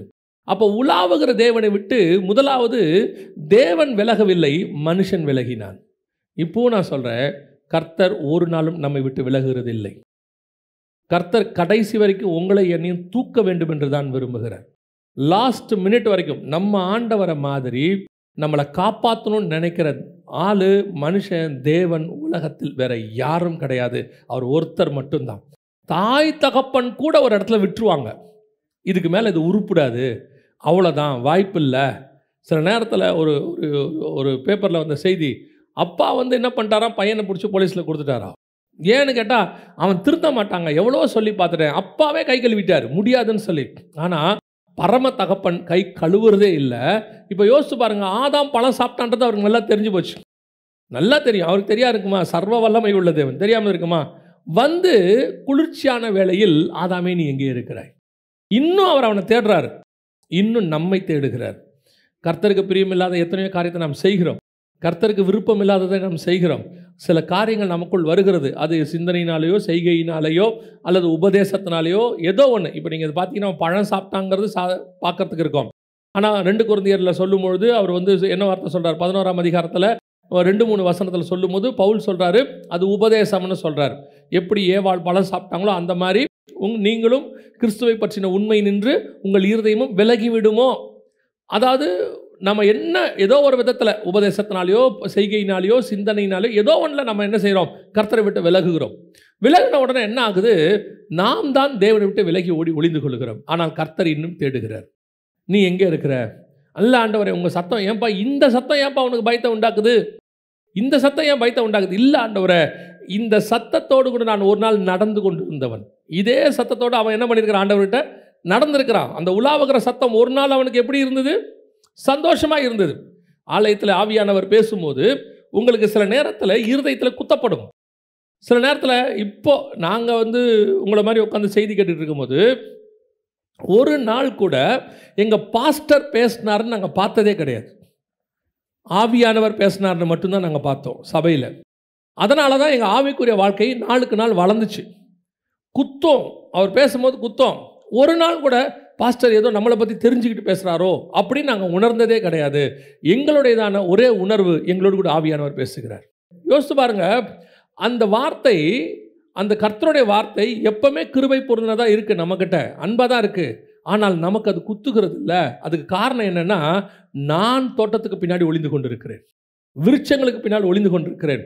அப்போ உலாவுகிற தேவனை விட்டு முதலாவது தேவன் விலகவில்லை, மனுஷன் விலகினான். இப்போது நான் சொல்கிறேன், கர்த்தர் ஒரு நாளும் நம்மை விட்டு விலகுகிறது இல்லை. கர்த்தர் கடைசி வரைக்கும் உங்களை என்னையும் தூக்க வேண்டும் என்று தான் விரும்புகிறார். லாஸ்ட் மினிட் வரைக்கும் நம்ம ஆண்டவரை மாதிரி நம்மளை காப்பாற்றணும்னு நினைக்கிற ஆள், மனுஷன், தேவன் உலகத்தில் வேற யாரும் கிடையாது. அவர் ஒருத்தர் மட்டும்தான். தாய் தகப்பன் கூட ஒரு இடத்துல விட்டுருவாங்க, இதுக்கு மேலே இது உருப்பிடாது, அவ்வளோதான், வாய்ப்பு இல்லை. சில நேரத்தில் ஒரு ஒரு பேப்பரில் வந்த செய்தி, அப்பா வந்து என்ன பண்ணிட்டாராம், பையனை பிடிச்சி போலீஸில் கொடுத்துட்டாராம். ஏன்னு கேட்டால் அவன் திருத்த மாட்டாங்க, எவ்வளோ சொல்லி பார்த்துட்டேன், அப்பாவே கை கழுவிட்டார், முடியாதுன்னு சொல்லி. ஆனால் பரம தகப்பன் கை கழுவுறதே இல்லை. இப்போ யோசிச்சு பாருங்கள், ஆதாம் பழம் சாப்பிட்டான்றது அவருக்கு நல்லா தெரிஞ்சு போச்சு, நல்லா தெரியும். அவருக்கு தெரியா இருக்குமா? சர்வ வல்லமை உள்ள தேவன், தெரியாமல் இருக்குமா? வந்து குளிர்ச்சியான வேளையில், ஆதாமே நீ எங்கே இருக்கிறாய்? இன்னும் அவர் அவனை தேடுறாரு, இன்னும் நம்மை தேடுகிறார். கர்த்தருக்கு பிரியமில்லாத எத்தனையோ காரியத்தை நாம் செய்கிறோம், கர்த்தருக்கு விருப்பம் இல்லாததை நாம் செய்கிறோம். சில காரியங்கள் நமக்குள் வருகிறது, அது சிந்தனையினாலேயோ செய்கையினாலேயோ அல்லது உபதேசத்தினாலேயோ ஏதோ ஒன்று. இப்போ நீங்கள் பார்த்தீங்கன்னா பழம் சாப்பிட்டாங்கிறது பார்க்கறதுக்கு இருக்கும். ஆனால் 2 கொரிந்தியரில் சொல்லும்பொழுது அவர் வந்து என்ன வார்த்தை சொல்கிறார்? 11ஆம் அதிகாரத்தில் 2-3 வசனத்தில் சொல்லும்போது பவுல் சொல்கிறாரு, அது உபதேசம்னு சொல்கிறார். எப்படி ஏவாள் பழம் சாப்பிட்டாங்களோ அந்த மாதிரி நீங்களும் கிறிஸ்துவை பற்றின உண்மை நின்று உங்கள் இருதயமும் விலகிவிடுமோ. அதாவது நம்ம என்ன ஏதோ ஒரு விதத்தில் உபதேசத்தினாலேயோ செய்கையினாலேயோ சிந்தனையினாலேயோ ஏதோ ஒன்றில் நம்ம என்ன செய்கிறோம்? கர்த்தரை விட்டு விலகுகிறோம். விலகின உடனே என்ன ஆகுது? நாம் தான் தேவனை விட்டு விலகி ஓடி ஒளிந்து கொள்கிறோம். ஆனால் கர்த்தர் இன்னும் தேடுகிறார். நீ எங்கே இருக்கிற? அல்ல ஆண்டவரே, உங்கள் சத்தம் ஏன்பா, இந்த சத்தம் ஏன்பா உனக்கு பயத்தை உண்டாக்குது? இந்த சத்தம் ஏன் பயத்தை உண்டாக்குது? இல்லை ஆண்டவரே, இந்த சத்தத்தோடு கூட நான் ஒரு நாள் நடந்து கொண்டு இருந்தவன். இதே சத்தத்தோடு அவன் என்ன பண்ணியிருக்கிறான்? ஆண்டவர்கிட்ட நடந்திருக்கிறான். அந்த உலாவுகிற சத்தம் ஒரு நாள் அவனுக்கு எப்படி இருந்தது? சந்தோஷமாக இருந்தது. ஆலயத்தில் ஆவியானவர் பேசும்போது உங்களுக்கு சில நேரத்தில் இருதயத்தில் குத்தப்படும். சில நேரத்தில் இப்போ நாங்கள் வந்து உங்களை மாதிரி உட்காந்து செய்தி கேட்டுட்டு இருக்கும்போது ஒரு நாள் கூட எங்கள் பாஸ்டர் பேசினார்னு நாங்கள் பார்த்ததே கிடையாது. ஆவியானவர் பேசினார்னு மட்டும்தான் நாங்கள் பார்த்தோம் சபையில். அதனால தான் எங்கள் ஆவிக்குரிய வாழ்க்கை நாளுக்கு நாள் வளர்ந்துச்சு. குத்தம், அவர் பேசும்போது குத்தம். ஒரு நாள் கூட பாஸ்டர் ஏதோ நம்மளை பற்றி தெரிஞ்சுக்கிட்டு பேசுகிறாரோ அப்படின்னு நாங்கள் உணர்ந்ததே கிடையாது. எங்களுடையதான ஒரே உணர்வு, எங்களோடு கூட ஆவியானவர் பேசுகிறார். யோசித்து பாருங்கள், அந்த வார்த்தை, அந்த கர்த்தருடைய வார்த்தை எப்பவுமே கிருபை பொருந்தினதாக இருக்குது, நம்மக்கிட்ட அன்பாக தான் இருக்குது. ஆனால் நமக்கு அது குத்துகிறது இல்லை. அதுக்கு காரணம் என்னென்னா, நான் தோட்டத்துக்கு பின்னாடி ஒளிந்து கொண்டிருக்கிறேன், விருட்சங்களுக்கு பின்னால் ஒளிந்து கொண்டிருக்கிறேன்.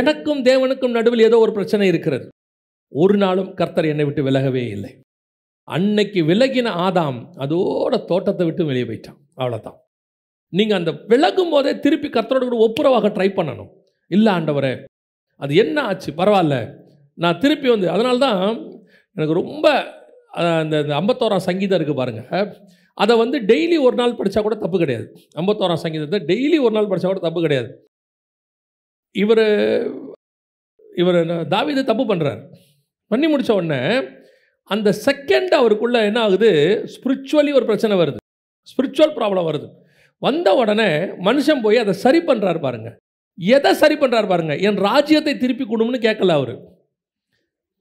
எனக்கும் தேவனுக்கும் நடுவில் ஏதோ ஒரு பிரச்சனை இருக்கிறது. ஒரு நாளும் கர்த்தர் என்னை விட்டு விலகவே இல்லை. அன்னைக்கு விலகின ஆதாம் அதோட தோட்டத்தை விட்டு வெளியே போயிட்டான். அவ்வளோதான். நீங்கள் அந்த விலகும் போதே திருப்பி கர்த்தரோட கூட ஒப்புரவாக ட்ரை பண்ணணும். இல்லை ஆண்டவரே அது என்ன ஆச்சு, பரவாயில்ல, நான் திருப்பி வந்து, அதனால தான் எனக்கு ரொம்ப அந்த 51ஆம் சங்கீதம் இருக்குது பாருங்கள், அதை வந்து டெய்லி ஒரு நாள் படித்தா கூட தப்பு கிடையாது. 51ஆம் சங்கீதத்தை டெய்லி ஒரு நாள் படித்தா கூட தப்பு கிடையாது. இவர் தாவீது தப்பு பண்ணுறார். பண்ணி முடித்த உடனே அந்த செகண்ட் அவருக்குள்ளே என்ன ஆகுது, ஸ்பிரிச்சுவலி ஒரு பிரச்சனை வருது, ஸ்பிரிச்சுவல் ப்ராப்ளம் வருது. வந்த உடனே மனுஷன் போய் அதை சரி பண்ணுறாரு பாருங்க. எதை சரி பண்ணுறாரு பாருங்க, என் ராஜ்யத்தை திருப்பி கொடும்னு கேட்கல அவர்.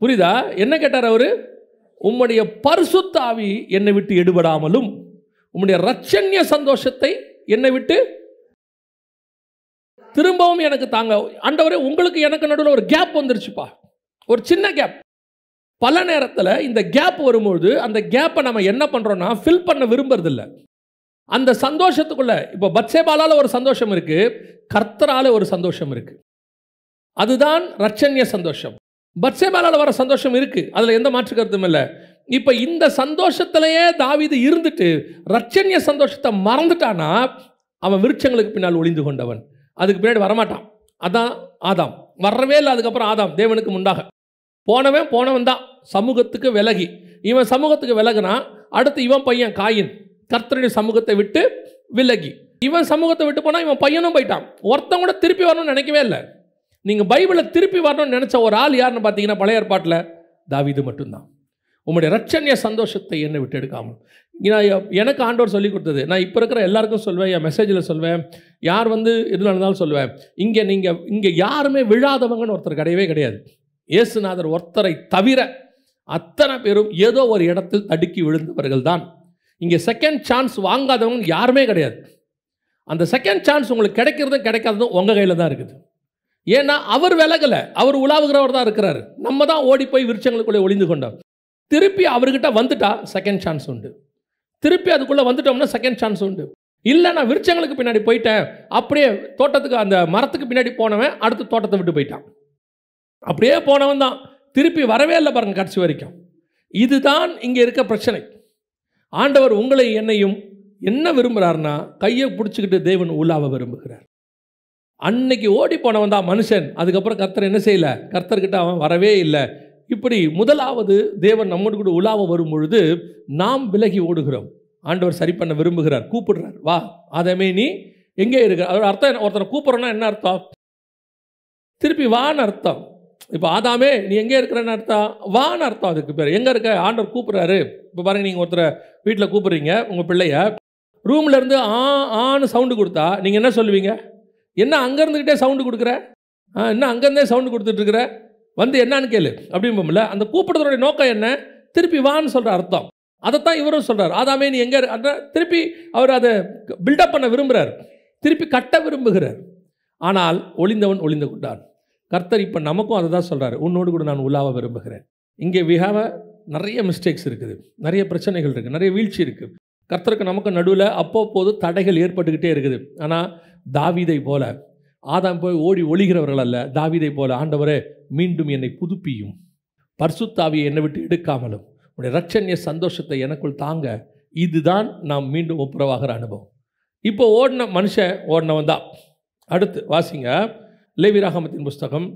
புரியுதா? என்ன கேட்டார் அவர்? உம்முடைய பரிசுத்த ஆவி என்னை விட்டு எடுபடாமலும் உம்முடைய இரட்சண்ய சந்தோஷத்தை என்னை விட்டு திரும்பவும் எனக்கு தாங்க. ஆண்டவரே, உங்களுக்கு எனக்கு நடுவில் ஒரு கேப் வந்துருச்சுப்பா, ஒரு சின்ன கேப். பல நேரத்தில் இந்த கேப் வரும்போது அந்த கேப்பை நம்ம என்ன பண்ணுறோன்னா ஃபில் பண்ண விரும்புறதில்லை. அந்த சந்தோஷத்துக்குள்ள இப்போ பத்சேபாலால ஒரு சந்தோஷம் இருக்கு, கர்த்தரால ஒரு சந்தோஷம் இருக்கு. அதுதான் இரட்சண்ய சந்தோஷம். பத்சேபாலால வர சந்தோஷம் இருக்கு, அதில் எந்த மாற்று கருத்தும் இல்லை. இப்போ இந்த சந்தோஷத்திலேயே தாவீது இருந்துட்டு இரட்சண்ய சந்தோஷத்தை மறந்துட்டானா அவன் விருட்சங்களுக்கு பின்னால் ஒளிந்து கொண்டவன், அதுக்கு பின்னாடி வரமாட்டான். அதான் ஆதாம், வரவே இல்லை. அதுக்கப்புறம் ஆதாம் தேவனுக்கு முன்பாக போனவன் தான் சமூகத்துக்கு விலகி, இவன் சமூகத்துக்கு விலகுனா அடுத்து இவன் பையன் காயின் கர்த்தருடைய சமூகத்தை விட்டு விலகி, இவன் சமூகத்தை விட்டு போனால் இவன் பையனும் போயிட்டான். ஒருத்தன் கூட திருப்பி வரணும்னு நினைக்கவே இல்லை. நீங்கள் பைபிளை திருப்பி வரணும்னு நினச்ச ஒரு ஆள் யாருன்னு பார்த்தீங்கன்னா பழைய ஏற்பாட்டில் தாவீது மட்டும்தான். உங்களுடைய இரட்சண்ய சந்தோஷத்தை என்னை விட்டு எடுக்காமல். எனக்கு ஆண்டவர் சொல்லி கொடுத்தது, நான் இப்போ இருக்கிற எல்லாருக்கும் சொல்வேன், என் மெசேஜில் சொல்வேன், யார் வந்து எதில் இருந்தாலும் சொல்வேன், இங்கே யாருமே விழாதவங்கன்னு ஒருத்தர் கிடையவே கிடையாது. இயேசுநாதர் ஒருத்தரை தவிர அத்தனை பேரும் ஏதோ ஒரு இடத்தில் தடுக்கி விழுந்தவர்கள் தான். இங்கே செகண்ட் சான்ஸ் வாங்காதவங்க யாருமே கிடையாது. அந்த செகண்ட் சான்ஸ் உங்களுக்கு கிடைக்கிறதும் கிடைக்காததும் உங்கள் கையில் தான் இருக்குது. ஏன்னா அவர் விலகலை, அவர் உலாவுகிறவர் தான் இருக்கிறார். நம்ம தான் ஓடி போய் விருட்சங்களுக்குள்ளே ஒளிந்து கொண்டோம். திருப்பி அவர்கிட்ட வந்துட்டா செகண்ட் சான்ஸ் உண்டு. திருப்பி அதுக்குள்ளே வந்துட்டோம்னா செகண்ட் சான்ஸ் உண்டு. இல்லை நான் விருட்சங்களுக்கு பின்னாடி போயிட்டேன், அப்படியே தோட்டத்துக்கு அந்த மரத்துக்கு பின்னாடி போனவன் அடுத்து தோட்டத்தை விட்டு போயிட்டான். அப்படியே போனவன் தான் திருப்பி வரவே இல்லை பாருங்க கடைசி வரைக்கும். இதுதான் இங்கே இருக்க பிரச்சனை. ஆண்டவர் உங்களை என்னையும் என்ன விரும்புகிறார்னா கையை பிடிச்சிக்கிட்டு தேவன் உலாவ விரும்புகிறார். அன்னைக்கு ஓடி போனவன் தான் மனுஷன். அதுக்கப்புறம் கர்த்தர் என்ன செய்யல, கர்த்தர்கிட்ட அவன் வரவே இல்லை. இப்படி முதலாவது தேவன் நம்மோடு கூட உலாவ வரும் பொழுது நாம் விலகி ஓடுகிறோம். ஆண்டவர் சரி பண்ண விரும்புகிறார், கூப்பிடுறார், வா ஆதாமே நீ எங்கே இருக்கிற. அதோட அர்த்தம், ஒருத்தனை கூப்பிட்றோன்னா என்ன அர்த்தம், திருப்பி வான்னு அர்த்தம். இப்போ ஆதாமே நீ எங்கே இருக்கிறன்னு அர்த்தம், வான்னு அர்த்தம். அதுக்கு பேர் எங்கே இருக்க, ஆண்டவர் கூப்பிட்றாரு. இப்போ பாருங்கள், நீங்கள் ஒருத்தரை வீட்டில் கூப்பிட்றீங்க, உங்கள் பிள்ளைய ரூம்லேருந்து ஆன்னு சவுண்டு கொடுத்தா நீங்கள் என்ன சொல்லுவீங்க, என்ன அங்கேருந்துக்கிட்டே சவுண்டு கொடுக்குற, என்ன அங்கேருந்தே சவுண்டு கொடுத்துட்ருக்குற, வந்து என்னான்னு கேளு அப்படிம்போம்ல. அந்த கூப்பிடுறதோடைய நோக்கம் என்ன, திருப்பி வான்னு சொல்கிற அர்த்தம். அதைத்தான் இவரும் சொல்கிறார், ஆதாமே நீ எங்கே, திருப்பி அவர் அதை பில்டப் பண்ண விரும்புகிறார், திருப்பி கட்ட விரும்புகிறார். ஆனால் ஒளிந்தவன் ஒளிந்து கொண்டான். கர்த்தர் இப்போ நமக்கும் அதை தான் சொல்கிறார், உன்னோடு கூட நான் உலாவ விரும்புகிறேன். இங்கே நிறைய மிஸ்டேக்ஸ் இருக்குது, நிறைய பிரச்சனைகள் இருக்குது, நிறைய வீழ்ச்சி இருக்குது. கர்த்தருக்கு நமக்கு நடுவில் அப்பப்போது தடைகள் ஏற்பட்டுக்கிட்டே இருக்குது. ஆனால் தாவீதை போல ஆதாம் போய் ஓடி ஒளிகிறவர்கள் அல்ல, தாவீதை போல ஆண்டவரே மீண்டும் என்னை புதுப்பியும், பரிசுத்தாவியை என்னை விட்டு எடுக்காமலும் உடைய இரட்சண்ய சந்தோஷத்தை எனக்குள் தாங்க. இதுதான் நாம் மீண்டும் ஒப்புரவாகிற அனுபவம். இப்போ ஓடின மனுஷன் ஓடினவன் தான். அடுத்து வாசிங்க, லேவியராகமத்தின் புஸ்தகம்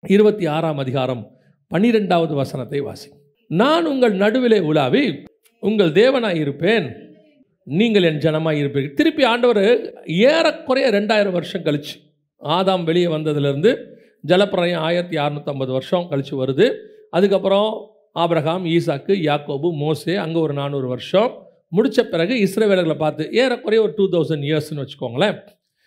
26ஆம் அதிகாரம் 12வது வசனத்தை வாசி. நான் உங்கள் நடுவிலே உலாவி உங்கள் தேவனாய் இருப்பேன், நீங்கள் என் ஜனமாய் இருப்பீர்கள். திருப்பி ஆண்டவர் ஏறக்குறைய 2000 வருஷம் கழிச்சு, ஆதாம் வெளியே வந்ததுலேருந்து ஜலப்பிரளயம் 1650 வருஷம் கழிச்சு வருது. அதுக்கப்புறம் ஆபிரகாம், ஈசாக்கு, யாக்கோபு, மோசே, அங்கே ஒரு 400 வருஷம் முடித்த பிறகு இஸ்ரவேலர்களை பார்த்து ஏறக்குறைய ஒரு 2000 இயர்ஸ்ன்னு வச்சுக்கோங்களேன்.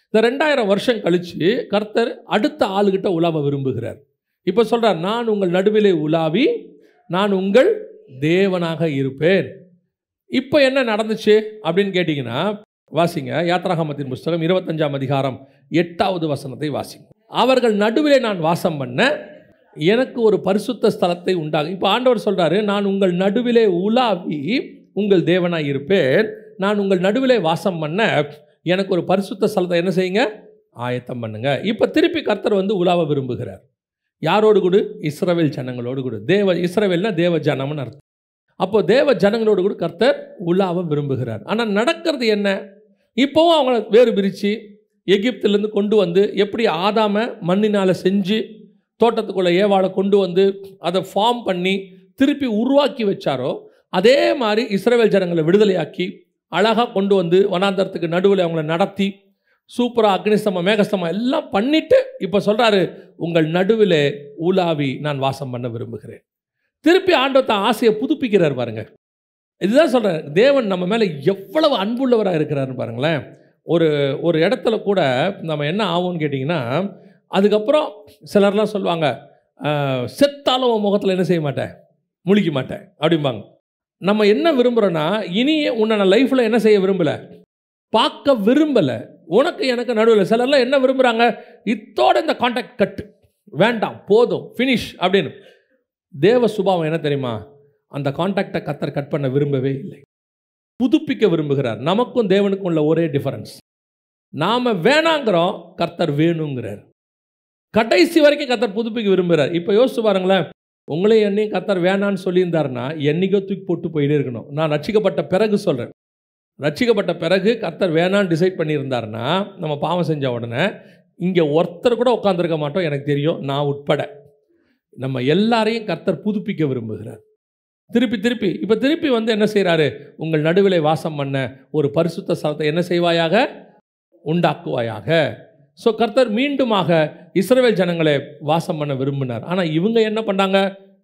இந்த 2000 வருஷம் கழித்து கர்த்தர் அடுத்த ஆளுகிட்ட உலாவ விரும்புகிறார். இப்போ சொல்கிறார், நான் உங்கள் நடுவிலே உலாவி நான் உங்கள் தேவனாக இருப்பேன். இப்போ என்ன நடந்துச்சு அப்படின்னு கேட்டிங்கன்னா வாசிங்க, யாத்ராகமத்தின் புஸ்தகம் 25ஆம் அதிகாரம் 8வது வசனத்தை வாசிங்க. அவர்கள் நடுவிலே நான் வாசம் பண்ண எனக்கு ஒரு பரிசுத்த ஸ்தலத்தை உண்டாகும். இப்போ ஆண்டவர் சொல்கிறாரு, நான் உங்கள் நடுவிலே உலாவி உங்கள் தேவனாக இருப்பேன், நான் உங்கள் நடுவிலே வாசம் பண்ண எனக்கு ஒரு பரிசுத்த ஸ்தலத்தை என்ன செய்யுங்க, ஆயத்தம் பண்ணுங்க. இப்போ திருப்பி கர்த்தர் வந்து உலாவ விரும்புகிறார். யாரோடு கூட, இஸ்ரவேல் ஜனங்களோடு கூட. இஸ்ரவேல்னா தேவ ஜனம்னு அர்த்தம். அப்போ தேவ ஜனங்களோடு கூட கர்த்தர் உலாவ விரும்புகிறார். ஆனால் நடக்கிறது என்ன? இப்போவும் அவங்கள வேறு பிரித்து எகிப்திலேருந்து கொண்டு வந்து எப்படி ஆதாமை மண்ணினால் செஞ்சு தோட்டத்துக்குள்ளே ஏவாளை கொண்டு வந்து அதை ஃபார்ம் பண்ணி திருப்பி உருவாக்கி வச்சாரோ அதே மாதிரி இஸ்ரவேல் ஜனங்களை விடுதலையாக்கி அழகாக கொண்டு வந்து வனாந்தரத்துக்கு நடுவில் அவங்கள நடத்தி சூப்பராக அக்னிஸ்தமம் மேகஸ்தமம் எல்லாம் பண்ணிட்டு இப்போ சொல்கிறாரு, உங்கள் நடுவில் உலாவி நான் வாசம் பண்ண விரும்புகிறேன். திருப்பி ஆண்டவர் தான் ஆசையை புதுப்பிக்கிறார் பாருங்க. இதுதான் சொல்கிறேன், தேவன் நம்ம மேலே எவ்வளவு அன்புள்ளவராக இருக்கிறாருன்னு பாருங்களேன். ஒரு இடத்துல கூட நம்ம என்ன ஆகும்னு கேட்டிங்கன்னா, அதுக்கப்புறம் சிலர்லாம் சொல்லுவாங்க, செத்தாலும் உன் முகத்தில் என்ன செய்ய மாட்டேன், முழிக்க மாட்டேன் அப்படிம்பாங்க. நம்ம என்ன விரும்புகிறோன்னா, இனி உன்னை நான் லைஃப்பில் என்ன செய்ய விரும்பலை, பார்க்க விரும்பலை. உனக்கு எனக்கு நடுவில் சிலர்லாம் என்ன விரும்புகிறாங்க, இத்தோட இந்த கான்டாக்ட் கட்டு வேண்டாம், போதும், ஃபினிஷ் அப்படின்னு. தேவ சுபாவம் என்ன தெரியுமா, அந்த கான்டாக்டை கர்த்தர் கட் பண்ண விரும்பவே இல்லை, புதுப்பிக்க விரும்புகிறார். நமக்கும் தேவனுக்கும் உள்ள ஒரே டிஃபரன்ஸ், நாம் வேணாங்கிறோம், கர்த்தர் வேணுங்கிறார். கடைசி வரைக்கும் கர்த்தர் புதுப்பிக்க விரும்புகிறார். இப்போ யோசிச்சு பாருங்களேன், உங்களையும் என்னையும் கர்த்தர் வேணான்னு சொல்லியிருந்தாருன்னா என்னைக்கோ தூக்கி போட்டு போயிட்டே இருக்கணும். நான் ரட்சிக்கப்பட்ட பிறகு சொல்கிறேன், ரட்சிக்கப்பட்ட பிறகு கர்த்தர் வேணான்னு டிசைட் பண்ணியிருந்தாருன்னா நம்ம பாவம் செஞ்ச உடனே இங்கே ஒருத்தர் கூட உட்காந்துருக்க மாட்டோம், எனக்கு தெரியும், நான் உட்பட. நம்ம எல்லாரையும் கர்த்தர் புதுப்பிக்க விரும்புகிறார். திருப்பி வந்து என்ன செய்கிறாரு, உங்கள் நடுவிலே வாசம் பண்ண ஒரு பரிசுத்த ஸ்தலத்தை என்ன செய்வாயாக, உண்டாக்குவாயாக. ஸோ கர்த்தர் மீண்டுமாக இஸ்ரவேல் ஜனங்களை வாசம் பண்ண விரும்பினார். ஆனால் இவங்க என்ன பண்ணாங்க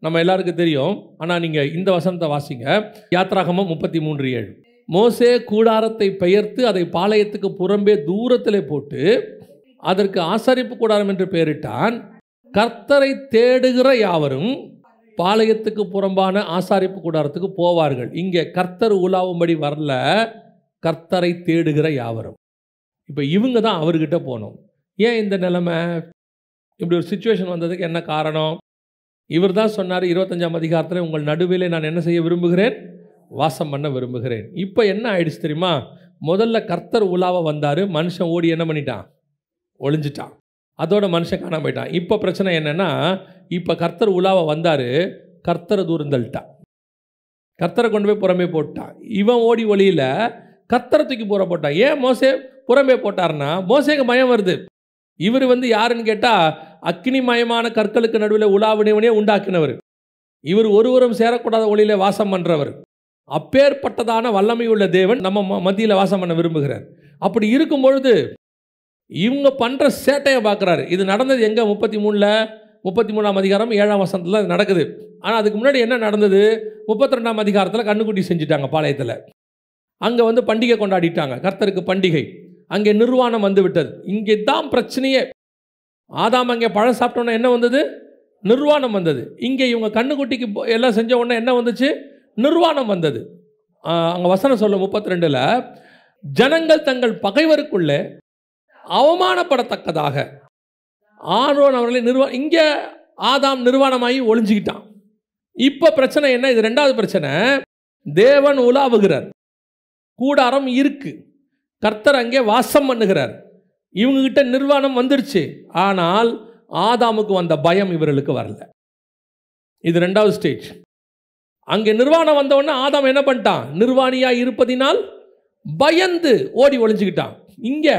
நம்ம எல்லாருக்கும் தெரியும். ஆனால் நீங்கள் இந்த வசனத்தை வாசிங்க, யாத்ராகமம் 33:7. மோசே கூடாரத்தை பெயர்த்து அதை பாளையத்துக்கு புறம்பே தூரத்திலே போட்டு அதற்கு ஆசரிப்பு கூடாரம் என்று பெயரிட்டான். கர்த்தரை தேடுகிற யாவரும் பாளையத்துக்கு புறம்பான ஆசாரிப்பு கூடாரத்துக்கு போவார்கள். இங்கே கர்த்தர் உலாவும்படி வரல, கர்த்தரை தேடுகிற யாவரும். இப்போ இவங்க தான் அவர்கிட்ட போகணும். ஏன் இந்த நிலைமை, இப்படி ஒரு சிச்சுவேஷன் வந்ததுக்கு என்ன காரணம்? இவர் தான் சொன்னார் 25ஆம் அதிகாரத்தில், உங்கள் நடுவிலே நான் என்ன செய்ய விரும்புகிறேன், வாசம் பண்ண விரும்புகிறேன். இப்போ என்ன ஆயிடுச்சு தெரியுமா, முதல்ல கர்த்தர் உலாவ வந்தார், மனுஷன் ஓடி என்ன பண்ணிட்டான், ஒளிஞ்சிட்டான், அதோட மனுஷன் காணாம போயிட்டான். இப்போ பிரச்சனை என்னென்னா, இப்போ கர்த்தர் உலாவ வந்தார், கர்த்தரை தூரம் தள்ளிட்டான், கர்த்தரை கொண்டு போய் புறமே போட்டான். இவன் ஓடி ஒளியில் கர்த்தரை தூக்கி புற போட்டான். ஏன் மோசே புறமே போட்டார்னா, மோசேக்கு பயம் வருது. இவர் வந்து யாருன்னு கேட்டால், அக்னிமயமான கற்களுக்கு நடுவில் உலாவினவனே உண்டாக்கினவர். இவர் ஒருவரும் சேரக்கூடாத ஒளியில வாசம் பண்ணுறவர். அப்பேற்பட்டதான வல்லமை உள்ள தேவன் நம்ம மத்தியில் வாசம் பண்ண விரும்புகிறார். அப்படி இருக்கும் பொழுது இவங்க பண்ணுற சேட்டையை பார்க்குறாரு. இது நடந்தது எங்கே, 33ஆம் அதிகாரம் 7ஆம் வசனத்தில் நடக்குது. ஆனால் அதுக்கு முன்னாடி என்ன நடந்தது, 32ஆம் அதிகாரத்தில் கண்ணுக்குட்டி செஞ்சுட்டாங்க பாளையத்தில். அங்கே வந்து பண்டிகை கொண்டாடிட்டாங்க, கர்த்தருக்கு பண்டிகை. அங்கே நிர்வாணம் வந்து விட்டது. இங்கே தான் பிரச்சனையே. ஆதாம் அங்கே பழம் சாப்பிட்டோன்னே என்ன வந்தது, நிர்வாணம் வந்தது. இங்கே இவங்க கண்ணுக்குட்டிக்கு எல்லாம் செஞ்ச உடனே என்ன வந்துச்சு, நிர்வாணம் வந்தது. அங்கே வசனம் சொல்ல 32ல், ஜனங்கள் தங்கள் பகைவருக்குள்ளே அவமானப்படத்தக்கதாக ஆரோன் அவர்களை இங்கே ஆதாம் நிர்வாணமாகி ஒளிஞ்சிக்கிட்டான். இப்போ பிரச்சனை என்ன, இது ரெண்டாவது பிரச்சனை. தேவன் உலாவுகிறார், கூடாரம் இருக்கு, கர்த்தர் அங்கே வாசம் பண்ணுகிறார். இவங்ககிட்ட நிர்வாணம் வந்துருச்சு, ஆனால் ஆதாமுக்கு வந்த பயம் இவர்களுக்கு வரல. இது ரெண்டாவது ஸ்டேஜ். அங்கே நிர்வாணம் வந்தவுடனே ஆதாம் என்ன பண்ணிட்டான், நிர்வாணியாக இருப்பதினால் பயந்து ஓடி ஒளிஞ்சுக்கிட்டான். இங்கே